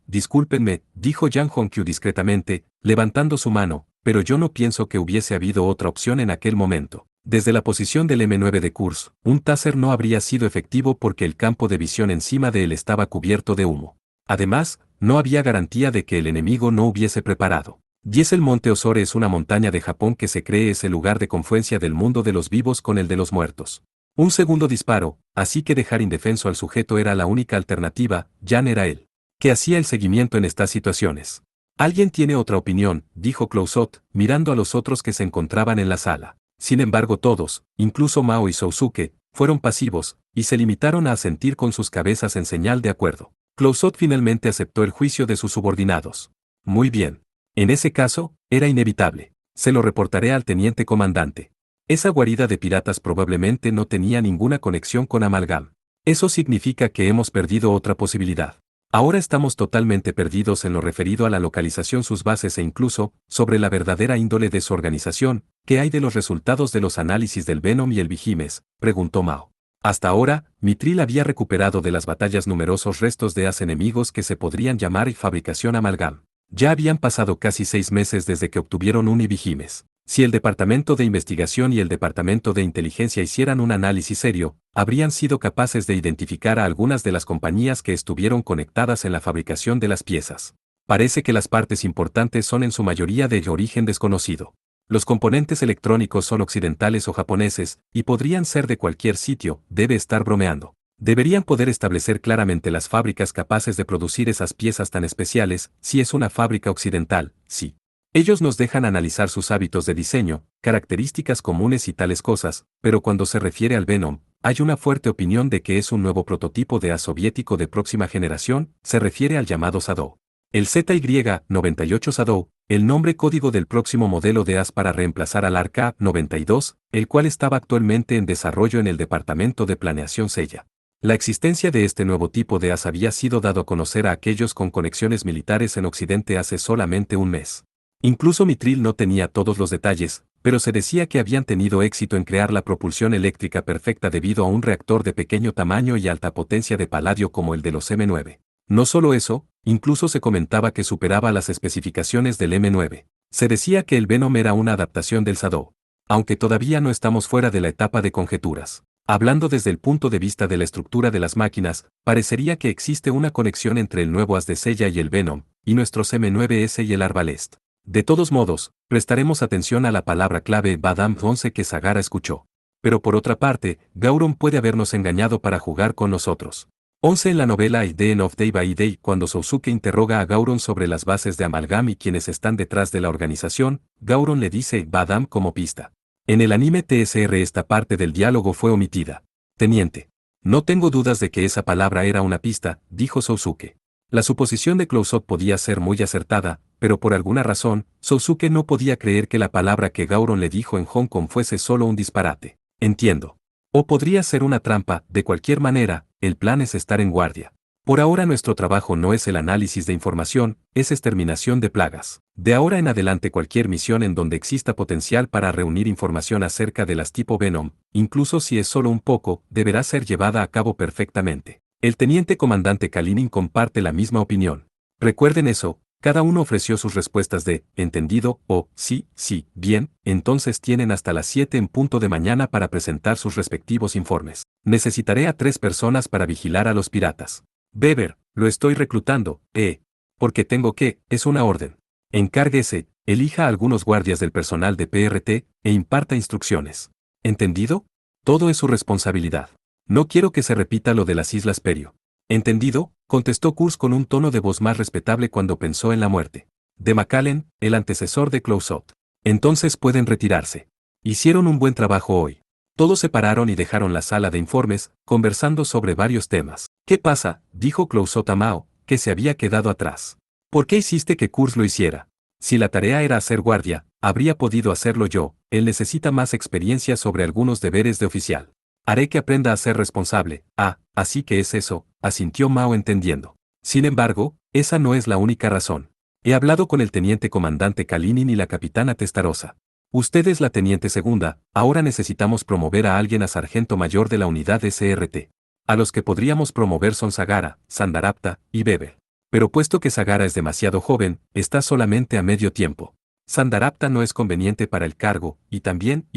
Discúlpenme, dijo Yang Hongqiu discretamente, levantando su mano, pero yo no pienso que hubiese habido otra opción en aquel momento. Desde la posición del M9 de Kurz, un taser no habría sido efectivo porque el campo de visión encima de él estaba cubierto de humo. Además, no había garantía de que el enemigo no hubiese preparado. 10. El monte Osore es una montaña de Japón que se cree es el lugar de confluencia del mundo de los vivos con el de los muertos. Un segundo disparo, así que dejar indefenso al sujeto era la única alternativa. Jan era él, que hacía el seguimiento en estas situaciones. Alguien tiene otra opinión, dijo Clouzot, mirando a los otros que se encontraban en la sala. Sin embargo todos, incluso Mao y Sousuke, fueron pasivos, y se limitaron a asentir con sus cabezas en señal de acuerdo. Clouzot finalmente aceptó el juicio de sus subordinados. Muy bien. En ese caso, era inevitable. Se lo reportaré al teniente comandante. Esa guarida de piratas probablemente no tenía ninguna conexión con Amalgam. Eso significa que hemos perdido otra posibilidad. Ahora estamos totalmente perdidos en lo referido a la localización, sus bases e incluso, sobre la verdadera índole de su organización. ¿Qué hay de los resultados de los análisis del Venom y el Vigimes?, preguntó Mao. Hasta ahora, Mitril había recuperado de las batallas numerosos restos de as enemigos que se podrían llamar y fabricación Amalgam. Ya habían pasado casi 6 meses desde que obtuvieron un Vigimes. Si el Departamento de Investigación y el Departamento de Inteligencia hicieran un análisis serio, habrían sido capaces de identificar a algunas de las compañías que estuvieron conectadas en la fabricación de las piezas. Parece que las partes importantes son en su mayoría de origen desconocido. Los componentes electrónicos son occidentales o japoneses, y podrían ser de cualquier sitio. Debe estar bromeando. Deberían poder establecer claramente las fábricas capaces de producir esas piezas tan especiales. Si es una fábrica occidental, sí. Ellos nos dejan analizar sus hábitos de diseño, características comunes y tales cosas, pero cuando se refiere al Venom, hay una fuerte opinión de que es un nuevo prototipo de as soviético de próxima generación. Se refiere al llamado Shadow. El ZY-98 Shadow, el nombre código del próximo modelo de as para reemplazar al ARK-92, el cual estaba actualmente en desarrollo en el Departamento de Planeación Sella. La existencia de este nuevo tipo de as había sido dado a conocer a aquellos con conexiones militares en Occidente hace solamente un mes. Incluso Mitril no tenía todos los detalles, pero se decía que habían tenido éxito en crear la propulsión eléctrica perfecta debido a un reactor de pequeño tamaño y alta potencia de paladio como el de los M9. No solo eso, incluso se comentaba que superaba las especificaciones del M9. Se decía que el Venom era una adaptación del Shadow. Aunque todavía no estamos fuera de la etapa de conjeturas. Hablando desde el punto de vista de la estructura de las máquinas, parecería que existe una conexión entre el nuevo as de Sella y el Venom, y nuestros M9S y el Arbalest. De todos modos, prestaremos atención a la palabra clave Badam 11 que Sagara escuchó. Pero por otra parte, Gauron puede habernos engañado para jugar con nosotros. 11. En la novela The End of Day by Day, cuando Sousuke interroga a Gauron sobre las bases de Amalgam y quienes están detrás de la organización, Gauron le dice Badam como pista. En el anime TSR esta parte del diálogo fue omitida. Teniente. No tengo dudas de que esa palabra era una pista, dijo Sousuke. La suposición de Clouzot podía ser muy acertada, pero por alguna razón, Sousuke no podía creer que la palabra que Gauron le dijo en Hong Kong fuese solo un disparate. Entiendo. O podría ser una trampa. De cualquier manera, el plan es estar en guardia. Por ahora nuestro trabajo no es el análisis de información, es exterminación de plagas. De ahora en adelante cualquier misión en donde exista potencial para reunir información acerca de las tipo Venom, incluso si es solo un poco, deberá ser llevada a cabo perfectamente. El teniente comandante Kalinin comparte la misma opinión. Recuerden eso, cada uno ofreció sus respuestas de «entendido» o «sí, sí, bien», entonces tienen hasta las 7 en punto de mañana para presentar sus respectivos informes. Necesitaré a 3 personas para vigilar a los piratas. Weber, lo estoy reclutando, porque tengo que, es una orden. Encárguese, elija a algunos guardias del personal de PRT, e imparta instrucciones. ¿Entendido? Todo es su responsabilidad. No quiero que se repita lo de las Islas Perio. ¿Entendido?, contestó Kurz con un tono de voz más respetable cuando pensó en la muerte de McAllen, el antecesor de Clouzot. Entonces pueden retirarse. Hicieron un buen trabajo hoy. Todos se pararon y dejaron la sala de informes, conversando sobre varios temas. ¿Qué pasa?, dijo Clouzot a Mao, que se había quedado atrás. ¿Por qué hiciste que Kurz lo hiciera? Si la tarea era hacer guardia, habría podido hacerlo yo. Él necesita más experiencia sobre algunos deberes de oficial. Haré que aprenda a ser responsable. Así que es eso, asintió Mao entendiendo. Sin embargo, esa no es la única razón. He hablado con el teniente comandante Kalinin y la capitana Testarossa. Usted es la teniente segunda, ahora necesitamos promover a alguien a sargento mayor de la unidad SRT. A los que podríamos promover son Sagara, Sandarapta y Weber. Pero puesto que Sagara es demasiado joven, está solamente a medio tiempo. Sandarapta no es conveniente para el cargo, y también,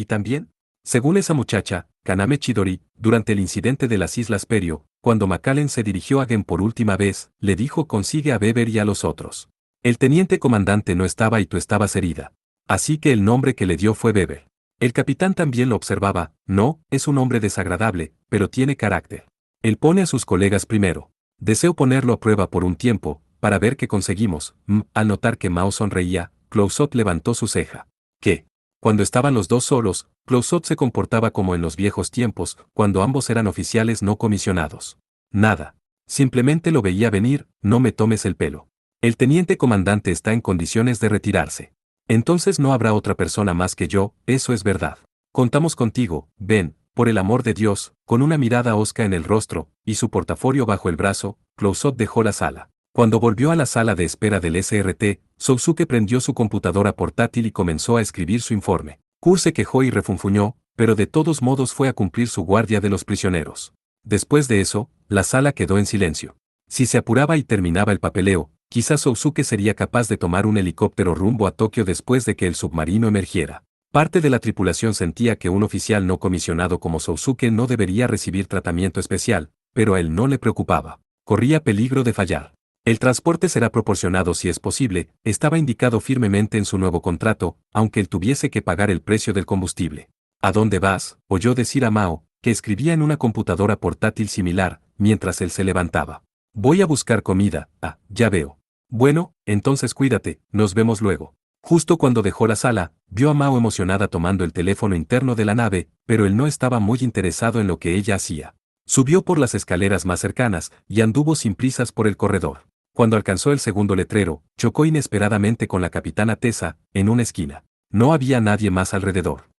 según esa muchacha, Kaname Chidori, durante el incidente de las Islas Perio, cuando McAllen se dirigió a Gen por última vez, le dijo consigue a Beber y a los otros. El teniente comandante no estaba y tú estabas herida. Así que el nombre que le dio fue Beber. El capitán también lo observaba, no, es un hombre desagradable, pero tiene carácter. Él pone a sus colegas primero. Deseo ponerlo a prueba por un tiempo, para ver qué conseguimos. Al notar que Mao sonreía, Clouzot levantó su ceja. ¿Qué? Cuando estaban los dos solos, Clouzot se comportaba como en los viejos tiempos, cuando ambos eran oficiales no comisionados. Nada. Simplemente lo veía venir, no me tomes el pelo. El teniente comandante está en condiciones de retirarse. Entonces no habrá otra persona más que yo, eso es verdad. Contamos contigo, ven, por el amor de Dios, con una mirada hosca en el rostro, y su portafolio bajo el brazo, Clouzot dejó la sala. Cuando volvió a la sala de espera del SRT, Sousuke prendió su computadora portátil y comenzó a escribir su informe. Kur se quejó y refunfuñó, pero de todos modos fue a cumplir su guardia de los prisioneros. Después de eso, la sala quedó en silencio. Si se apuraba y terminaba el papeleo, quizás Sousuke sería capaz de tomar un helicóptero rumbo a Tokio después de que el submarino emergiera. Parte de la tripulación sentía que un oficial no comisionado como Sousuke no debería recibir tratamiento especial, pero a él no le preocupaba. Corría peligro de fallar. El transporte será proporcionado si es posible, estaba indicado firmemente en su nuevo contrato, aunque él tuviese que pagar el precio del combustible. ¿A dónde vas?, oyó decir a Mao, que escribía en una computadora portátil similar, mientras él se levantaba. Voy a buscar comida, ya veo. Bueno, entonces cuídate, nos vemos luego. Justo cuando dejó la sala, vio a Mao emocionada tomando el teléfono interno de la nave, pero él no estaba muy interesado en lo que ella hacía. Subió por las escaleras más cercanas, y anduvo sin prisas por el corredor. Cuando alcanzó el segundo letrero, chocó inesperadamente con la capitana Tessa, en una esquina. No había nadie más alrededor.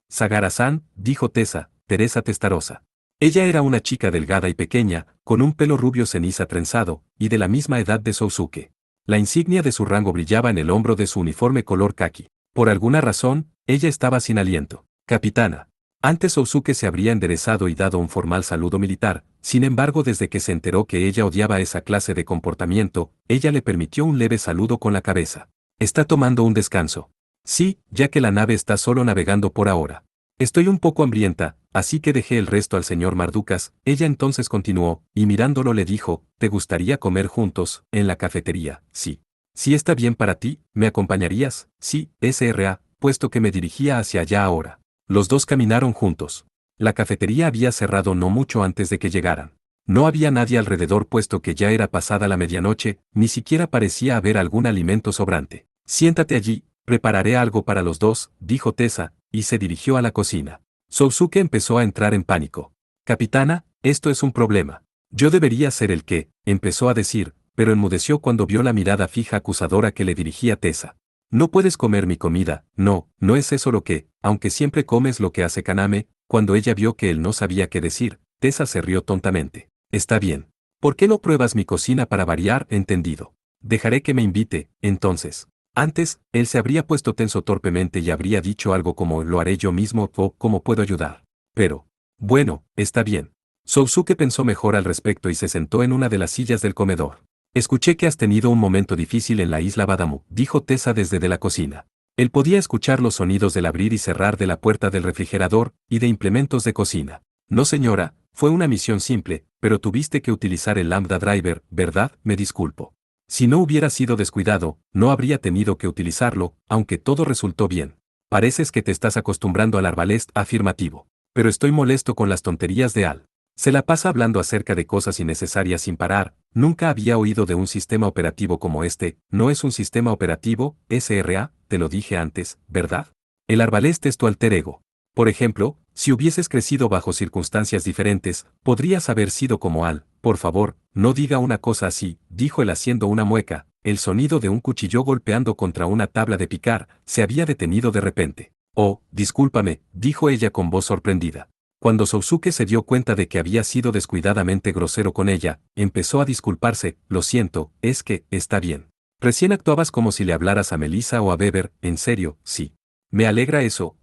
Sagara-san, dijo Tessa, Teresa Testarossa. Ella era una chica delgada y pequeña, con un pelo rubio ceniza trenzado, y de la misma edad de Sousuke. La insignia de su rango brillaba en el hombro de su uniforme color caqui. Por alguna razón, ella estaba sin aliento. Capitana. Antes Sousuke se habría enderezado y dado un formal saludo militar, sin embargo desde que se enteró que ella odiaba esa clase de comportamiento, ella le permitió un leve saludo con la cabeza. ¿Está tomando un descanso? Sí, ya que la nave está solo navegando por ahora. Estoy un poco hambrienta, así que dejé el resto al señor Mardukas. Ella entonces continuó, y mirándolo le dijo, ¿te gustaría comer juntos, en la cafetería? Sí. Si está bien para ti, ¿me acompañarías? Sí, SRA, puesto que me dirigía hacia allá ahora. Los dos caminaron juntos. La cafetería había cerrado no mucho antes de que llegaran. No había nadie alrededor puesto que ya era pasada la medianoche, ni siquiera parecía haber algún alimento sobrante. Siéntate allí, prepararé algo para los dos, dijo Tessa, y se dirigió a la cocina. Sousuke empezó a entrar en pánico. Capitana, esto es un problema. Yo debería ser el que, empezó a decir, pero enmudeció cuando vio la mirada fija acusadora que le dirigía Tessa. No puedes comer mi comida, no es eso lo que, aunque siempre comes lo que hace Kaname. Cuando ella vio que él no sabía qué decir, Tessa se rió tontamente. Está bien. ¿Por qué no pruebas mi cocina para variar? Entendido. Dejaré que me invite, entonces. Antes, él se habría puesto tenso torpemente y habría dicho algo como lo haré yo mismo o ¿cómo puedo ayudar? Pero, bueno, está bien. Sousuke pensó mejor al respecto y se sentó en una de las sillas del comedor. Escuché que has tenido un momento difícil en la isla Badamu, dijo Tessa desde de la cocina. Él podía escuchar los sonidos del abrir y cerrar de la puerta del refrigerador y de implementos de cocina. No señora, fue una misión simple, pero tuviste que utilizar el Lambda Driver, ¿verdad? Me disculpo. Si no hubiera sido descuidado, no habría tenido que utilizarlo, aunque todo resultó bien. Pareces que te estás acostumbrando al arbalest afirmativo. Pero estoy molesto con las tonterías de Al. Se la pasa hablando acerca de cosas innecesarias sin parar. Nunca había oído de un sistema operativo como este. No es un sistema operativo, SRA, te lo dije antes, ¿verdad? El arbalest es tu alter ego. Por ejemplo, si hubieses crecido bajo circunstancias diferentes, podrías haber sido como Al. Por favor, no diga una cosa así, dijo él haciendo una mueca. El sonido de un cuchillo golpeando contra una tabla de picar se había detenido de repente. Oh, discúlpame, dijo ella con voz sorprendida. Cuando Sousuke se dio cuenta de que había sido descuidadamente grosero con ella, empezó a disculparse. Lo siento, es que, está bien. Recién actuabas como si le hablaras a Melissa o a Beber, en serio, sí. Me alegra eso,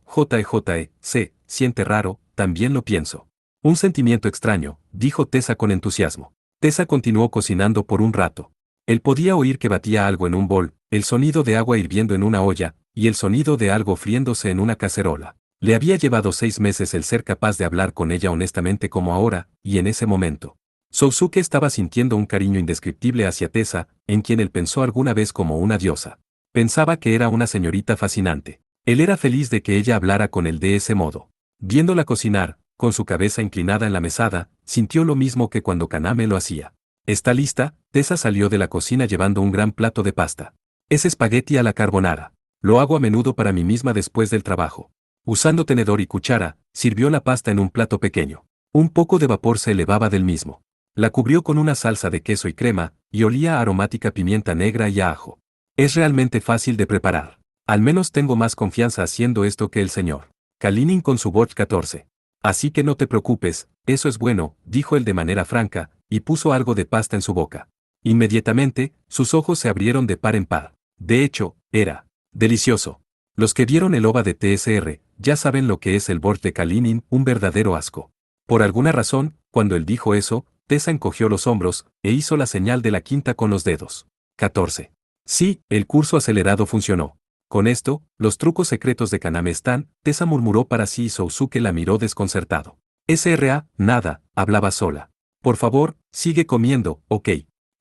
siente raro, también lo pienso. Un sentimiento extraño, dijo Tessa con entusiasmo. Tessa continuó cocinando por un rato. Él podía oír que batía algo en un bol, el sonido de agua hirviendo en una olla, y el sonido de algo friéndose en una cacerola. Le había llevado 6 meses el ser capaz de hablar con ella honestamente como ahora, y en ese momento. Sousuke estaba sintiendo un cariño indescriptible hacia Tessa, en quien él pensó alguna vez como una diosa. Pensaba que era una señorita fascinante. Él era feliz de que ella hablara con él de ese modo. Viéndola cocinar, con su cabeza inclinada en la mesada, sintió lo mismo que cuando Kaname lo hacía. ¿Está lista? Tessa salió de la cocina llevando un gran plato de pasta. Es espagueti a la carbonara. Lo hago a menudo para mí misma después del trabajo. Usando tenedor y cuchara, sirvió la pasta en un plato pequeño. Un poco de vapor se elevaba del mismo. La cubrió con una salsa de queso y crema, y olía a aromática pimienta negra y a ajo. Es realmente fácil de preparar. Al menos tengo más confianza haciendo esto que el señor Kalinin con su Bot 14. Así que no te preocupes, eso es bueno, dijo él de manera franca, y puso algo de pasta en su boca. Inmediatamente, sus ojos se abrieron de par en par. De hecho, era delicioso. Los que vieron el OVA de TSR, ya saben lo que es el Bot de Kalinin, un verdadero asco. Por alguna razón, cuando él dijo eso, Tessa encogió los hombros, e hizo la señal de la quinta con los dedos. 14. Sí, el curso acelerado funcionó. Con esto, los trucos secretos de Kaname están, Tessa murmuró para sí y Sousuke la miró desconcertado. SRA, nada, hablaba sola. Por favor, sigue comiendo, ok.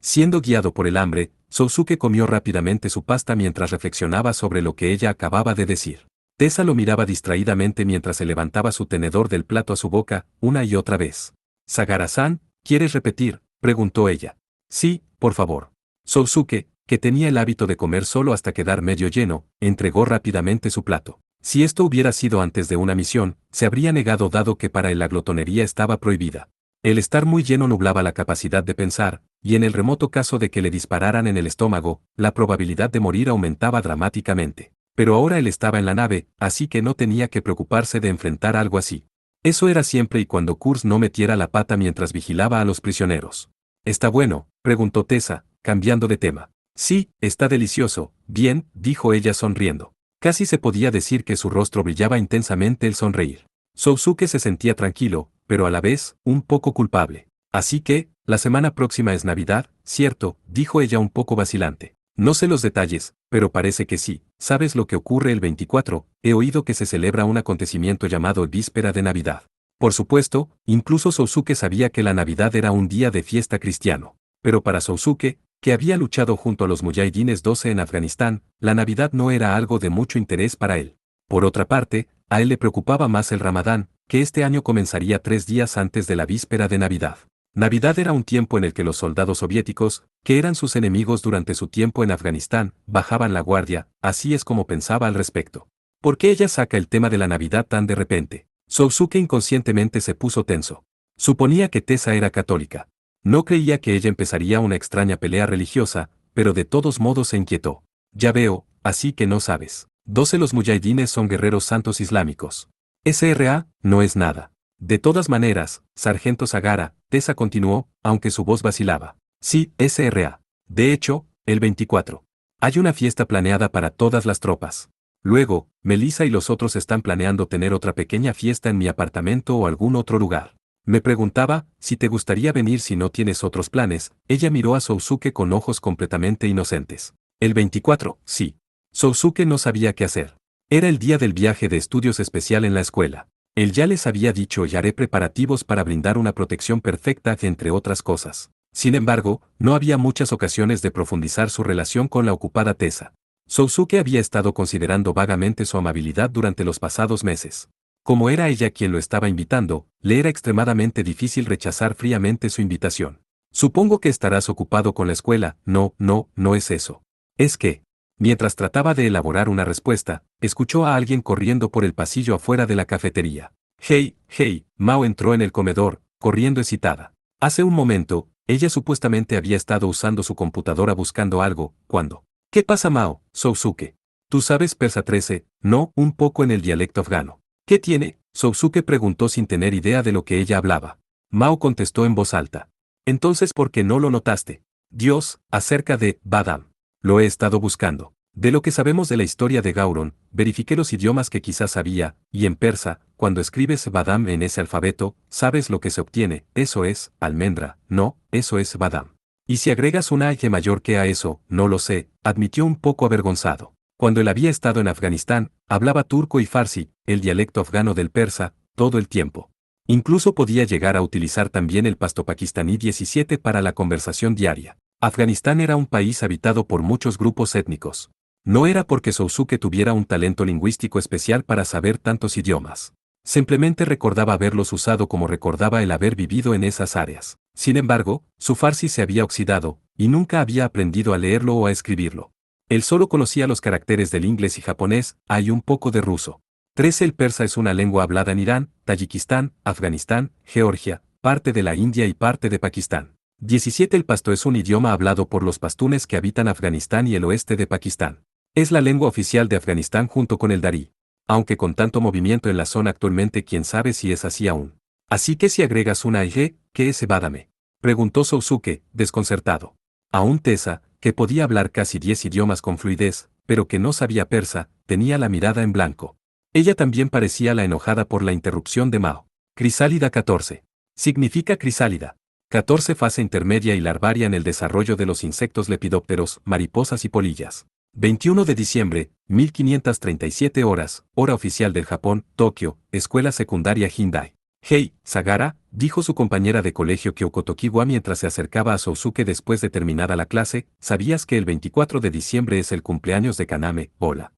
Siendo guiado por el hambre, Sousuke comió rápidamente su pasta mientras reflexionaba sobre lo que ella acababa de decir. Tessa lo miraba distraídamente mientras se levantaba su tenedor del plato a su boca, una y otra vez. Sagara-san, ¿quieres repetir?, preguntó ella. Sí, por favor. Sousuke, que tenía el hábito de comer solo hasta quedar medio lleno, entregó rápidamente su plato. Si esto hubiera sido antes de una misión, se habría negado dado que para él la glotonería estaba prohibida. El estar muy lleno nublaba la capacidad de pensar, y en el remoto caso de que le dispararan en el estómago, la probabilidad de morir aumentaba dramáticamente. Pero ahora él estaba en la nave, así que no tenía que preocuparse de enfrentar algo así. Eso era siempre y cuando Kurz no metiera la pata mientras vigilaba a los prisioneros. ¿Está bueno?, preguntó Tessa, cambiando de tema. Sí, está delicioso, bien, dijo ella sonriendo. Casi se podía decir que su rostro brillaba intensamente al sonreír. Sousuke se sentía tranquilo, pero a la vez, un poco culpable. Así que, la semana próxima es Navidad, ¿cierto?, dijo ella un poco vacilante. No sé los detalles, pero parece que sí. ¿Sabes lo que ocurre el 24? He oído que se celebra un acontecimiento llamado Víspera de Navidad. Por supuesto, incluso Sousuke sabía que la Navidad era un día de fiesta cristiano. Pero para Sousuke, que había luchado junto a los Mujahidines 12 en Afganistán, la Navidad no era algo de mucho interés para él. Por otra parte, a él le preocupaba más el Ramadán, que este año comenzaría 3 días antes de la víspera de Navidad. Navidad era un tiempo en el que los soldados soviéticos, que eran sus enemigos durante su tiempo en Afganistán, bajaban la guardia, así es como pensaba al respecto. ¿Por qué ella saca el tema de la Navidad tan de repente? Sousuke inconscientemente se puso tenso. Suponía que Tessa era católica. No creía que ella empezaría una extraña pelea religiosa, pero de todos modos se inquietó. Ya veo, así que no sabes. 12 Los mujahidines son guerreros santos islámicos. SRA, no es nada. De todas maneras, Sargento Sagara, Tessa continuó, aunque su voz vacilaba. Sí, SRA. De hecho, el 24. Hay una fiesta planeada para todas las tropas. Luego, Melissa y los otros están planeando tener otra pequeña fiesta en mi apartamento o algún otro lugar. Me preguntaba, si te gustaría venir si no tienes otros planes. Ella miró a Sousuke con ojos completamente inocentes. El 24, sí. Sousuke no sabía qué hacer. Era el día del viaje de estudios especial en la escuela. Él ya les había dicho y haré preparativos para brindar una protección perfecta entre otras cosas. Sin embargo, no había muchas ocasiones de profundizar su relación con la ocupada Tessa. Sousuke había estado considerando vagamente su amabilidad durante los pasados meses. Como era ella quien lo estaba invitando, le era extremadamente difícil rechazar fríamente su invitación. Supongo que estarás ocupado con la escuela. No, no es eso. Es que, mientras trataba de elaborar una respuesta, escuchó a alguien corriendo por el pasillo afuera de la cafetería. Hey, Mao entró en el comedor, corriendo excitada. Hace un momento, ella supuestamente había estado usando su computadora buscando algo, cuando. ¿Qué pasa, Mao? Sousuke. ¿Tú sabes persa 13? No, un poco en el dialecto afgano. ¿Qué tiene? Sousuke preguntó sin tener idea de lo que ella hablaba. Mao contestó en voz alta. Entonces, ¿por qué no lo notaste? Dios, acerca de Badam. Lo he estado buscando. De lo que sabemos de la historia de Gauron, verifiqué los idiomas que quizás sabía, y en persa, cuando escribes Badam en ese alfabeto, sabes lo que se obtiene. Eso es, almendra. No, eso es Badam. Y si agregas una H mayor que a eso, no lo sé, admitió un poco avergonzado. Cuando él había estado en Afganistán, hablaba turco y farsi, el dialecto afgano del persa, todo el tiempo. Incluso podía llegar a utilizar también el pasto pakistaní 17 para la conversación diaria. Afganistán era un país habitado por muchos grupos étnicos. No era porque Sousuke tuviera un talento lingüístico especial para saber tantos idiomas. Simplemente recordaba haberlos usado como recordaba el haber vivido en esas áreas. Sin embargo, su farsi se había oxidado, y nunca había aprendido a leerlo o a escribirlo. Él solo conocía los caracteres del inglés y japonés, hay un poco de ruso. 13. El persa es una lengua hablada en Irán, Tayikistán, Afganistán, Georgia, parte de la India y parte de Pakistán. 17. El pasto es un idioma hablado por los pastunes que habitan Afganistán y el oeste de Pakistán. Es la lengua oficial de Afganistán junto con el darí. Aunque con tanto movimiento en la zona actualmente quién sabe si es así aún. Así que si agregas una IG, ¿qué es Evádame? Preguntó Sousuke, desconcertado. Aún Tessa, que podía hablar casi 10 idiomas con fluidez, pero que no sabía persa, tenía la mirada en blanco. Ella también parecía la enojada por la interrupción de Mao. Crisálida 14. Significa crisálida. 14. Fase intermedia y larvaria en el desarrollo de los insectos lepidópteros, mariposas y polillas. 21 de diciembre, 1537 horas, hora oficial del Japón, Tokio, escuela secundaria Hindai. Hey, Sagara, dijo su compañera de colegio Kyoko Tokiwa mientras se acercaba a Sousuke después de terminada la clase, ¿sabías que el 24 de diciembre es el cumpleaños de Kaname? Hola.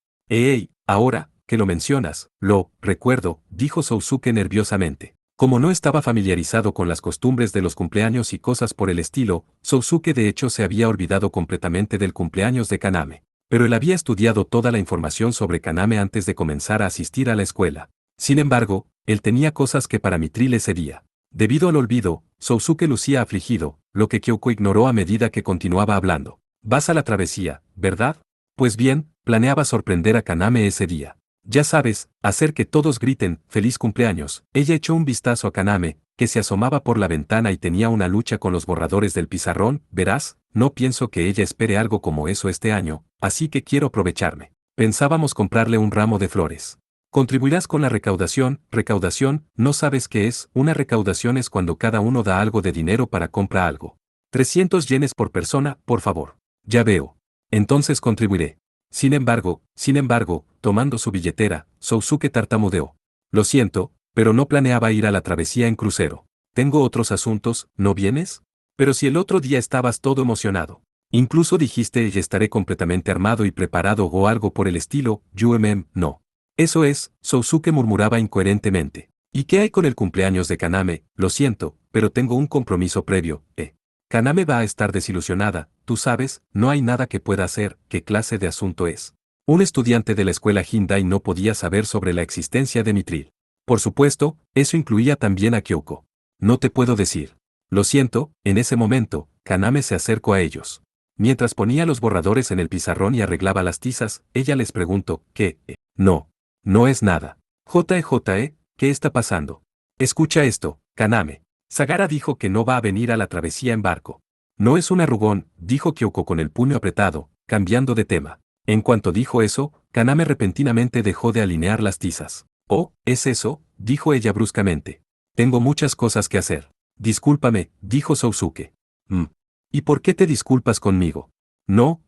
Ahora que lo mencionas, lo recuerdo, dijo Sousuke nerviosamente. Como no estaba familiarizado con las costumbres de los cumpleaños y cosas por el estilo, Sousuke de hecho se había olvidado completamente del cumpleaños de Kaname. Pero él había estudiado toda la información sobre Kaname antes de comenzar a asistir a la escuela. Sin embargo, él tenía cosas que para Mithril ese día. Debido al olvido, Sousuke lucía afligido, lo que Kyoko ignoró a medida que continuaba hablando. Vas a la travesía, ¿verdad? Pues bien, planeaba sorprender a Kaname ese día. Ya sabes, hacer que todos griten, ¡feliz cumpleaños! Ella echó un vistazo a Kaname, que se asomaba por la ventana y tenía una lucha con los borradores del pizarrón, verás, no pienso que ella espere algo como eso este año, así que quiero aprovecharme. Pensábamos comprarle un ramo de flores. Contribuirás con la recaudación, no sabes qué es, una recaudación es cuando cada uno da algo de dinero para comprar algo. 300 yenes por persona, por favor. Ya veo. Entonces contribuiré. Sin embargo, tomando su billetera, Sousuke tartamudeó. Lo siento, pero no planeaba ir a la travesía en crucero. Tengo otros asuntos, ¿no vienes? Pero si el otro día estabas todo emocionado. Incluso dijiste y estaré completamente armado y preparado o algo por el estilo, no. Eso es, Sousuke murmuraba incoherentemente. ¿Y qué hay con el cumpleaños de Kaname? Lo siento, pero tengo un compromiso previo, Kaname va a estar desilusionada, tú sabes, no hay nada que pueda hacer, ¿qué clase de asunto es? Un estudiante de la escuela Hindai no podía saber sobre la existencia de Mithril. Por supuesto, eso incluía también a Kyoko. No te puedo decir. Lo siento, en ese momento, Kaname se acercó a ellos. Mientras ponía los borradores en el pizarrón y arreglaba las tizas, ella les preguntó, ¿qué? No es nada. ¿Qué está pasando? Escucha esto, Kaname. Sagara dijo que no va a venir a la travesía en barco. No es un arrugón, dijo Kyoko con el puño apretado, cambiando de tema. En cuanto dijo eso, Kaname repentinamente dejó de alinear las tizas. Oh, ¿es eso? Dijo ella bruscamente. Tengo muchas cosas que hacer. Discúlpame, dijo Sousuke. ¿Y por qué te disculpas conmigo? No,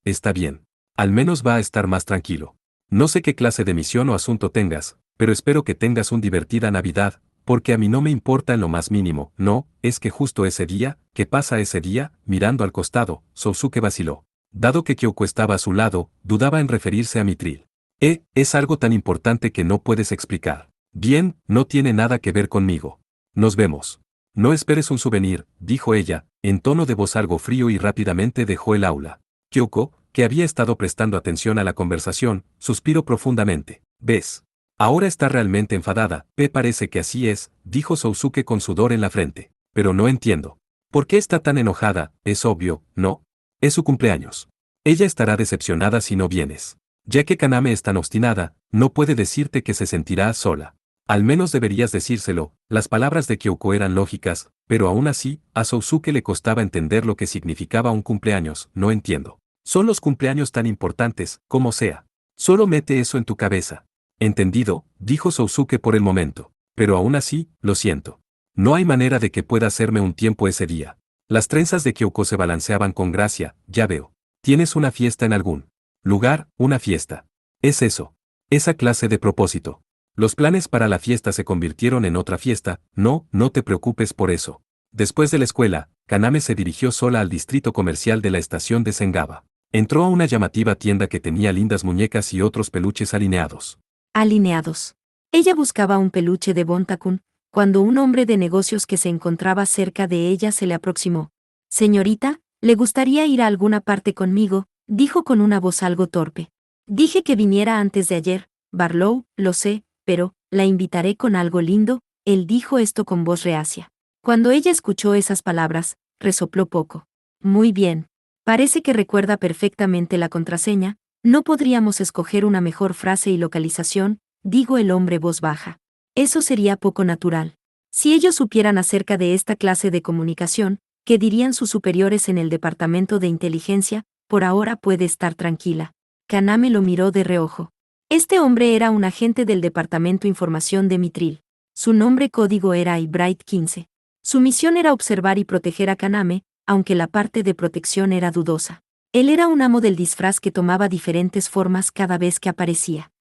está bien. Al menos va a estar más tranquilo. No sé qué clase de misión o asunto tengas, pero espero que tengas una divertida Navidad, porque a mí no me importa en lo más mínimo, no, es que justo ese día, ¿qué pasa ese día? Mirando al costado, Sousuke vaciló. Dado que Kyoko estaba a su lado, dudaba en referirse a Mithril. Es algo tan importante que no puedes explicar. Bien, no tiene nada que ver conmigo. Nos vemos. No esperes un souvenir, dijo ella, en tono de voz algo frío y rápidamente dejó el aula. Kyoko, que había estado prestando atención a la conversación, suspiró profundamente. ¿Ves? Ahora está realmente enfadada, parece que así es, dijo Sousuke con sudor en la frente. Pero no entiendo. ¿Por qué está tan enojada? Es obvio, ¿no? Es su cumpleaños. Ella estará decepcionada si no vienes. Ya que Kaname es tan obstinada, no puede decirte que se sentirá sola. Al menos deberías decírselo, las palabras de Kyoko eran lógicas, pero aún así, a Sousuke le costaba entender lo que significaba un cumpleaños, no entiendo. Son los cumpleaños tan importantes, como sea. Solo mete eso en tu cabeza. Entendido, dijo Sousuke por el momento. Pero aún así, lo siento. No hay manera de que pueda hacerme un tiempo ese día. Las trenzas de Kyoko se balanceaban con gracia, ya veo. ¿Tienes una fiesta en algún Lugar, una fiesta. Es eso. Esa clase de propósito. Los planes para la fiesta se convirtieron en otra fiesta. No, no te preocupes por eso. Después de la escuela, Kaname se dirigió sola al distrito comercial de la estación de Sengaba. Entró a una llamativa tienda que tenía lindas muñecas y otros peluches alineados. Alineados. Ella buscaba un peluche de Bontakun, cuando un hombre de negocios que se encontraba cerca de ella se le aproximó. Señorita, ¿le gustaría ir a alguna parte conmigo?, dijo con una voz algo torpe. Dije que viniera antes de ayer, Barlow, lo sé, pero, la invitaré con algo lindo, él dijo esto con voz reacia. Cuando ella escuchó esas palabras, resopló poco. Muy bien. Parece que recuerda perfectamente la contraseña, no podríamos escoger una mejor frase y localización, dijo el hombre voz baja. Eso sería poco natural. Si ellos supieran acerca de esta clase de comunicación, ¿qué dirían sus superiores en el departamento de inteligencia? Por ahora puede estar tranquila. Kaname lo miró de reojo. Este hombre era un agente del Departamento Información de Mitril. Su nombre código era Bright 15. Su misión era observar y proteger a Kaname, aunque la parte de protección era dudosa. Él era un amo del disfraz que tomaba diferentes formas cada vez que aparecía.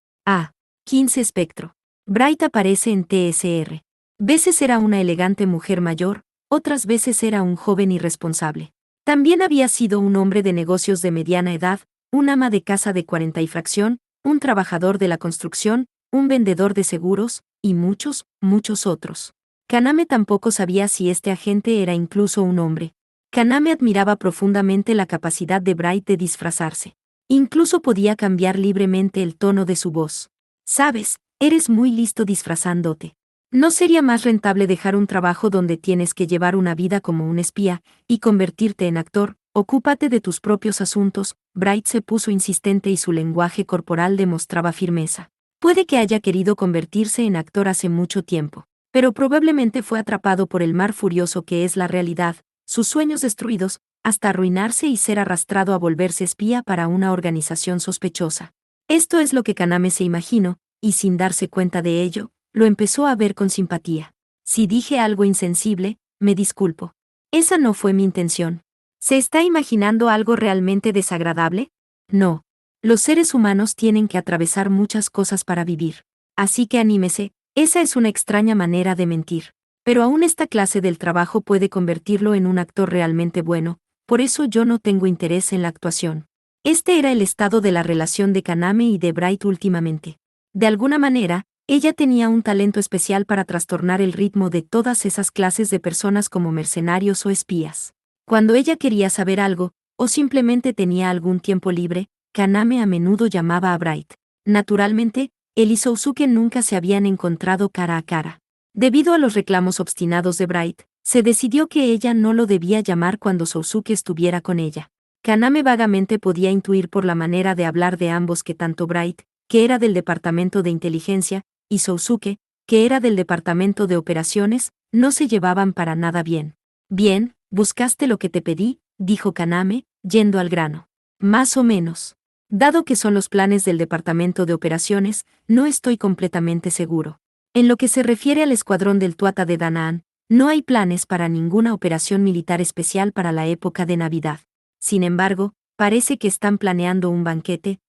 15 Espectro. Bright aparece en TSR. Veces era una elegante mujer mayor, otras veces era un joven irresponsable. También había sido un hombre de negocios de mediana edad, un ama de casa de 40 y fracción, un trabajador de la construcción, un vendedor de seguros, y muchos, muchos otros. Kaname tampoco sabía si este agente era incluso un hombre. Kaname admiraba profundamente la capacidad de Bright de disfrazarse. Incluso podía cambiar libremente el tono de su voz. Sabes, eres muy listo disfrazándote. ¿No sería más rentable dejar un trabajo donde tienes que llevar una vida como un espía y convertirte en actor? Ocúpate de tus propios asuntos. Bright se puso insistente y su lenguaje corporal demostraba firmeza. Puede que haya querido convertirse en actor hace mucho tiempo, pero probablemente fue atrapado por el mar furioso que es la realidad, sus sueños destruidos, hasta arruinarse y ser arrastrado a volverse espía para una organización sospechosa. Esto es lo que Kaname se imaginó, y sin darse cuenta de ello, lo empezó a ver con simpatía. Si dije algo insensible, me disculpo. Esa no fue mi intención. ¿Se está imaginando algo realmente desagradable? No. Los seres humanos tienen que atravesar muchas cosas para vivir. Así que anímese, esa es una extraña manera de mentir. Pero aún esta clase del trabajo puede convertirlo en un actor realmente bueno, por eso yo no tengo interés en la actuación. Este era el estado de la relación de Kaname y de Bright últimamente. De alguna manera, ella tenía un talento especial para trastornar el ritmo de todas esas clases de personas como mercenarios o espías. Cuando ella quería saber algo, o simplemente tenía algún tiempo libre, Kaname a menudo llamaba a Bright. Naturalmente, él y Sousuke nunca se habían encontrado cara a cara. Debido a los reclamos obstinados de Bright, se decidió que ella no lo debía llamar cuando Sousuke estuviera con ella. Kaname vagamente podía intuir por la manera de hablar de ambos que tanto Bright, que era del departamento de inteligencia, y Sousuke, que era del departamento de operaciones, no se llevaban para nada bien. Bien, buscaste lo que te pedí, dijo Kaname, yendo al grano. Más o menos. Dado que son los planes del departamento de operaciones, no estoy completamente seguro. En lo que se refiere al escuadrón del Tuata de Danaan, no hay planes para ninguna operación militar especial para la época de Navidad. Sin embargo, parece que están planeando un banquete.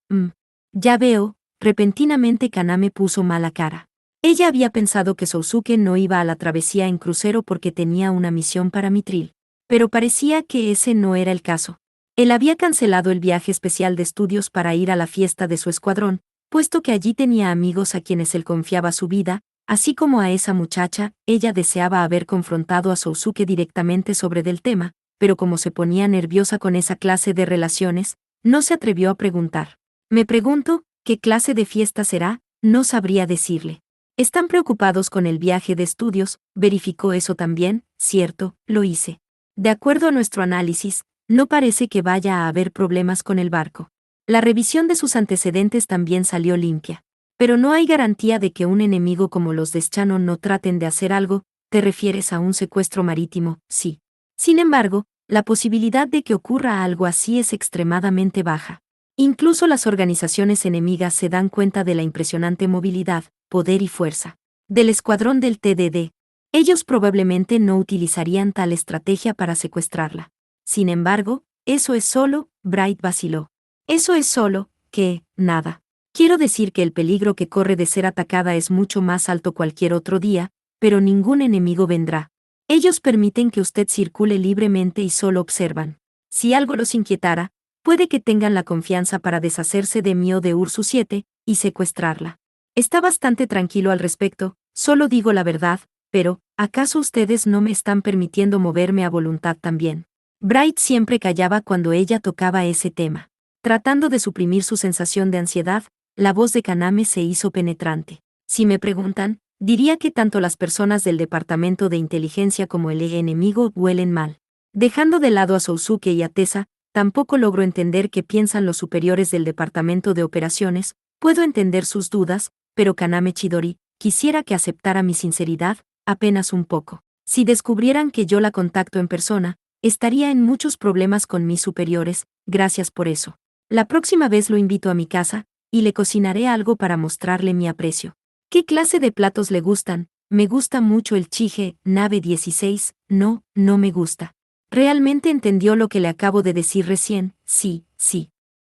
Ya veo. Repentinamente Kaname puso mala cara. Ella había pensado que Sousuke no iba a la travesía en crucero porque tenía una misión para Mitril. Pero parecía que ese no era el caso. Él había cancelado el viaje especial de estudios para ir a la fiesta de su escuadrón, puesto que allí tenía amigos a quienes él confiaba su vida, así como a esa muchacha. Ella deseaba haber confrontado a Sousuke directamente sobre del tema, pero como se ponía nerviosa con esa clase de relaciones, no se atrevió a preguntar. Me pregunto, ¿qué clase de fiesta será? No sabría decirle. Están preocupados con el viaje de estudios, verificó eso también, cierto, lo hice. De acuerdo a nuestro análisis, no parece que vaya a haber problemas con el barco. La revisión de sus antecedentes también salió limpia. Pero no hay garantía de que un enemigo como los de Shannon no traten de hacer algo. ¿Te refieres a un secuestro marítimo? Sí. Sin embargo, la posibilidad de que ocurra algo así es extremadamente baja. Incluso las organizaciones enemigas se dan cuenta de la impresionante movilidad, poder y fuerza del escuadrón del TDD. Ellos probablemente no utilizarían tal estrategia para secuestrarla. Sin embargo, eso es solo, Bright vaciló. Eso es solo, que, nada. Quiero decir que el peligro que corre de ser atacada es mucho más alto cualquier otro día, pero ningún enemigo vendrá. Ellos permiten que usted circule libremente y solo observan. Si algo los inquietara, puede que tengan la confianza para deshacerse de mí o de Ursu 7 y secuestrarla. Está bastante tranquilo al respecto, solo digo la verdad, pero, ¿acaso ustedes no me están permitiendo moverme a voluntad también? Bright siempre callaba cuando ella tocaba ese tema. Tratando de suprimir su sensación de ansiedad, la voz de Kaname se hizo penetrante. Si me preguntan, diría que tanto las personas del departamento de inteligencia como el enemigo huelen mal. Dejando de lado a Sousuke y a Tessa, tampoco logro entender qué piensan los superiores del departamento de operaciones, puedo entender sus dudas, pero Kaname Chidori, quisiera que aceptara mi sinceridad, apenas un poco. Si descubrieran que yo la contacto en persona, estaría en muchos problemas con mis superiores, gracias por eso. La próxima vez lo invito a mi casa, y le cocinaré algo para mostrarle mi aprecio. ¿Qué clase de platos le gustan? Me gusta mucho el chige, nave 16, no me gusta. ¿Realmente entendió lo que le acabo de decir recién? Sí.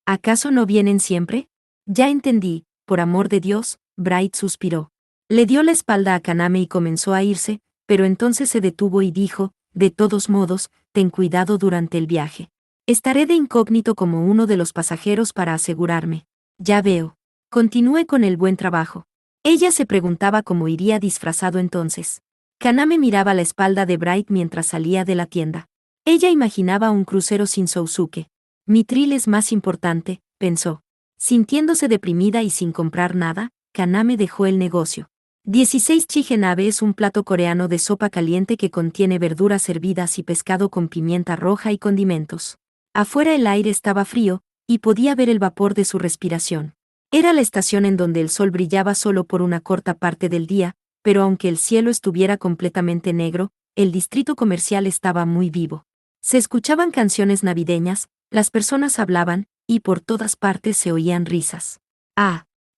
¿Acaso no vienen siempre? Ya entendí, por amor de Dios, Bright suspiró. Le dio la espalda a Kaname y comenzó a irse, pero entonces se detuvo y dijo, de todos modos, ten cuidado durante el viaje. Estaré de incógnito como uno de los pasajeros para asegurarme. Ya veo. Continúe con el buen trabajo. Ella se preguntaba cómo iría disfrazado entonces. Kaname miraba la espalda de Bright mientras salía de la tienda. Ella imaginaba un crucero sin Sousuke. Mi tril es más importante, pensó. Sintiéndose deprimida y sin comprar nada, Kaname dejó el negocio. 16 Chigenabe es un plato coreano de sopa caliente que contiene verduras hervidas y pescado con pimienta roja y condimentos. Afuera el aire estaba frío, y podía ver el vapor de su respiración. Era la estación en donde el sol brillaba solo por una corta parte del día, pero aunque el cielo estuviera completamente negro, el distrito comercial estaba muy vivo. Se escuchaban canciones navideñas, las personas hablaban, y por todas partes se oían risas.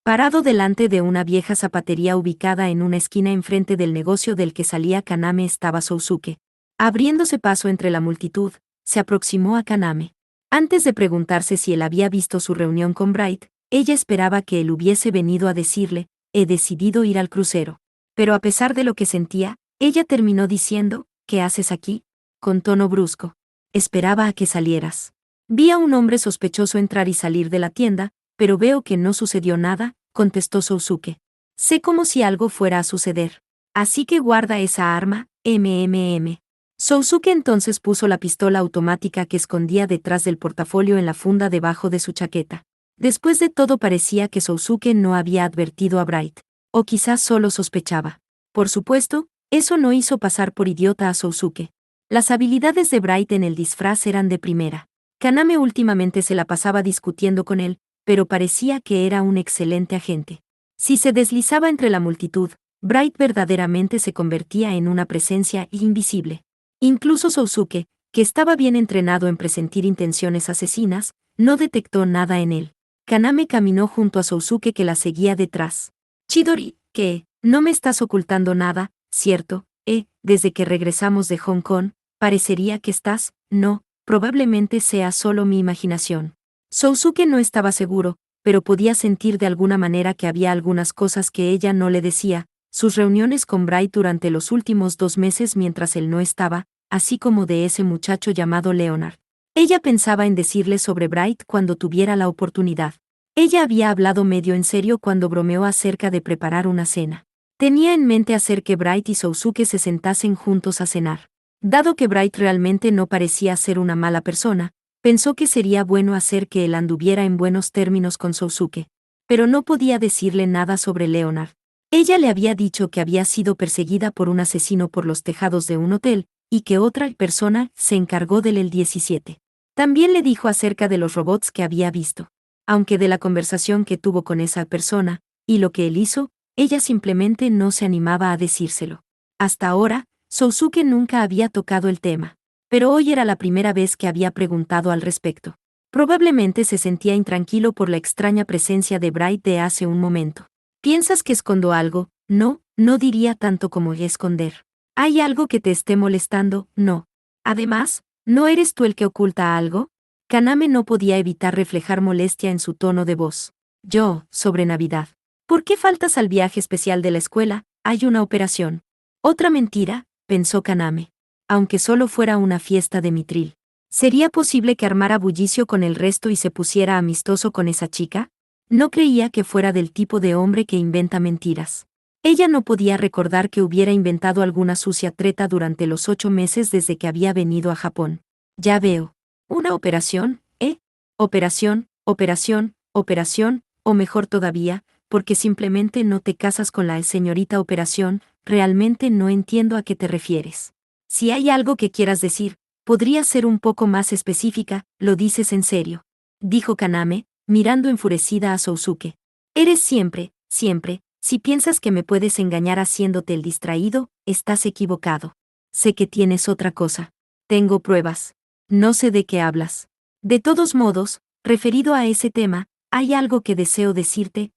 Parado delante de una vieja zapatería ubicada en una esquina enfrente del negocio del que salía Kaname estaba Sousuke. Abriéndose paso entre la multitud, se aproximó a Kaname. Antes de preguntarse si él había visto su reunión con Bright, ella esperaba que él hubiese venido a decirle, he decidido ir al crucero. Pero a pesar de lo que sentía, ella terminó diciendo, ¿qué haces aquí? Con tono brusco. Esperaba a que salieras. Vi a un hombre sospechoso entrar y salir de la tienda, pero veo que no sucedió nada, contestó Sousuke. Sé como si algo fuera a suceder. Así que guarda esa arma, Sousuke entonces puso la pistola automática que escondía detrás del portafolio en la funda debajo de su chaqueta. Después de todo parecía que Sousuke no había advertido a Bright. O quizás solo sospechaba. Por supuesto, eso no hizo pasar por idiota a Sousuke. Las habilidades de Bright en el disfraz eran de primera. Kaname últimamente se la pasaba discutiendo con él, pero parecía que era un excelente agente. Si se deslizaba entre la multitud, Bright verdaderamente se convertía en una presencia invisible. Incluso Sousuke, que estaba bien entrenado en presentir intenciones asesinas, no detectó nada en él. Kaname caminó junto a Sousuke que la seguía detrás. Chidori, ¿qué? No me estás ocultando nada, ¿cierto? Desde que regresamos de Hong Kong, parecería que estás, no, probablemente sea solo mi imaginación. Sousuke no estaba seguro, pero podía sentir de alguna manera que había algunas cosas que ella no le decía, sus reuniones con Bright durante los últimos 2 meses mientras él no estaba, así como de ese muchacho llamado Leonard. Ella pensaba en decirle sobre Bright cuando tuviera la oportunidad. Ella había hablado medio en serio cuando bromeó acerca de preparar una cena. Tenía en mente hacer que Bright y Sousuke se sentasen juntos a cenar. Dado que Bright realmente no parecía ser una mala persona, pensó que sería bueno hacer que él anduviera en buenos términos con Sousuke. Pero no podía decirle nada sobre Leonard. Ella le había dicho que había sido perseguida por un asesino por los tejados de un hotel, y que otra persona se encargó del el 17. También le dijo acerca de los robots que había visto. Aunque de la conversación que tuvo con esa persona, y lo que él hizo, ella simplemente no se animaba a decírselo. Hasta ahora, Sousuke nunca había tocado el tema. Pero hoy era la primera vez que había preguntado al respecto. Probablemente se sentía intranquilo por la extraña presencia de Bright de hace un momento. ¿Piensas que escondo algo? No diría tanto como esconder. ¿Hay algo que te esté molestando? No. Además, ¿no eres tú el que oculta algo? Kaname no podía evitar reflejar molestia en su tono de voz. Yo, sobre Navidad. ¿Por qué faltas al viaje especial de la escuela? Hay una operación. Otra mentira, pensó Kaname. Aunque solo fuera una fiesta de Mitril. ¿Sería posible que armara bullicio con el resto y se pusiera amistoso con esa chica? No creía que fuera del tipo de hombre que inventa mentiras. Ella no podía recordar que hubiera inventado alguna sucia treta durante los 8 meses desde que había venido a Japón. Ya veo. ¿Una operación, eh? Operación, operación, operación, o mejor todavía, porque simplemente no te casas con la señorita Operación, realmente no entiendo a qué te refieres. Si hay algo que quieras decir, podría ser un poco más específica, ¿lo dices en serio? Dijo Kaname, mirando enfurecida a Sousuke. Eres siempre, siempre, si piensas que me puedes engañar haciéndote el distraído, estás equivocado. Sé que tienes otra cosa. Tengo pruebas. No sé de qué hablas. De todos modos, referido a ese tema, hay algo que deseo decirte.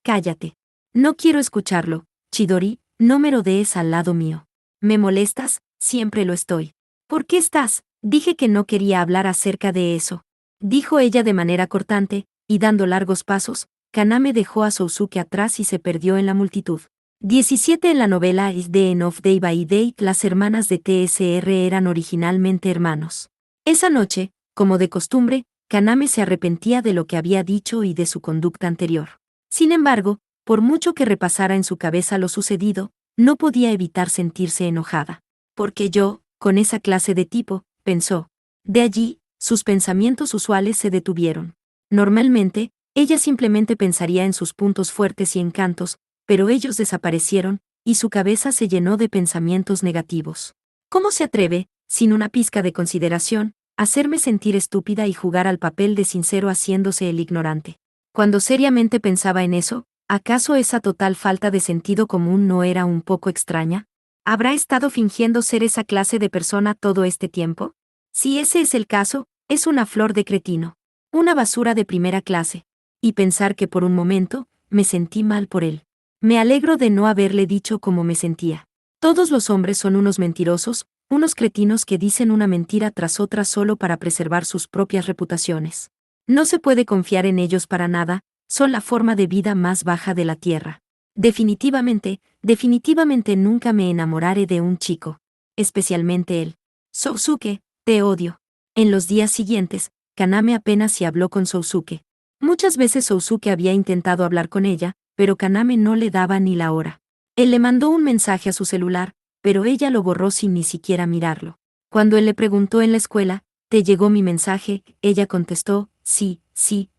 Cállate. No quiero escucharlo, Chidori, no me rodees al lado mío. ¿Me molestas? Siempre lo estoy. ¿Por qué estás? Dije que no quería hablar acerca de eso. Dijo ella de manera cortante, y dando largos pasos, Kaname dejó a Sousuke atrás y se perdió en la multitud. 17 En la novela Is the End of Day by Day, las hermanas de TSR eran originalmente hermanos. Esa noche, como de costumbre, Kaname se arrepentía de lo que había dicho y de su conducta anterior. Sin embargo, por mucho que repasara en su cabeza lo sucedido, no podía evitar sentirse enojada. Porque yo, con esa clase de tipo, pensó. De allí, sus pensamientos usuales se detuvieron. Normalmente, ella simplemente pensaría en sus puntos fuertes y encantos, pero ellos desaparecieron, y su cabeza se llenó de pensamientos negativos. ¿Cómo se atreve, sin una pizca de consideración, a hacerme sentir estúpida y jugar al papel de sincero haciéndose el ignorante? Cuando seriamente pensaba en eso, ¿acaso esa total falta de sentido común no era un poco extraña? ¿Habrá estado fingiendo ser esa clase de persona todo este tiempo? Si ese es el caso, es una flor de cretino. Una basura de primera clase. Y pensar que por un momento, me sentí mal por él. Me alegro de no haberle dicho cómo me sentía. Todos los hombres son unos mentirosos, unos cretinos que dicen una mentira tras otra solo para preservar sus propias reputaciones. No se puede confiar en ellos para nada, son la forma de vida más baja de la tierra. Definitivamente, definitivamente nunca me enamoraré de un chico. Especialmente él. Sousuke, te odio. En los días siguientes, Kaname apenas si habló con Sousuke. Muchas veces Sousuke había intentado hablar con ella, pero Kaname no le daba ni la hora. Él le mandó un mensaje a su celular, pero ella lo borró sin ni siquiera mirarlo. Cuando él le preguntó en la escuela, ¿te llegó mi mensaje? Ella contestó, sí,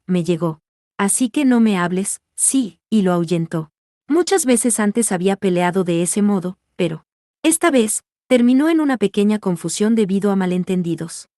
me llegó. Así que no me hables, sí, y lo ahuyentó. Muchas veces antes había peleado de ese modo, pero esta vez, terminó en una pequeña confusión debido a malentendidos.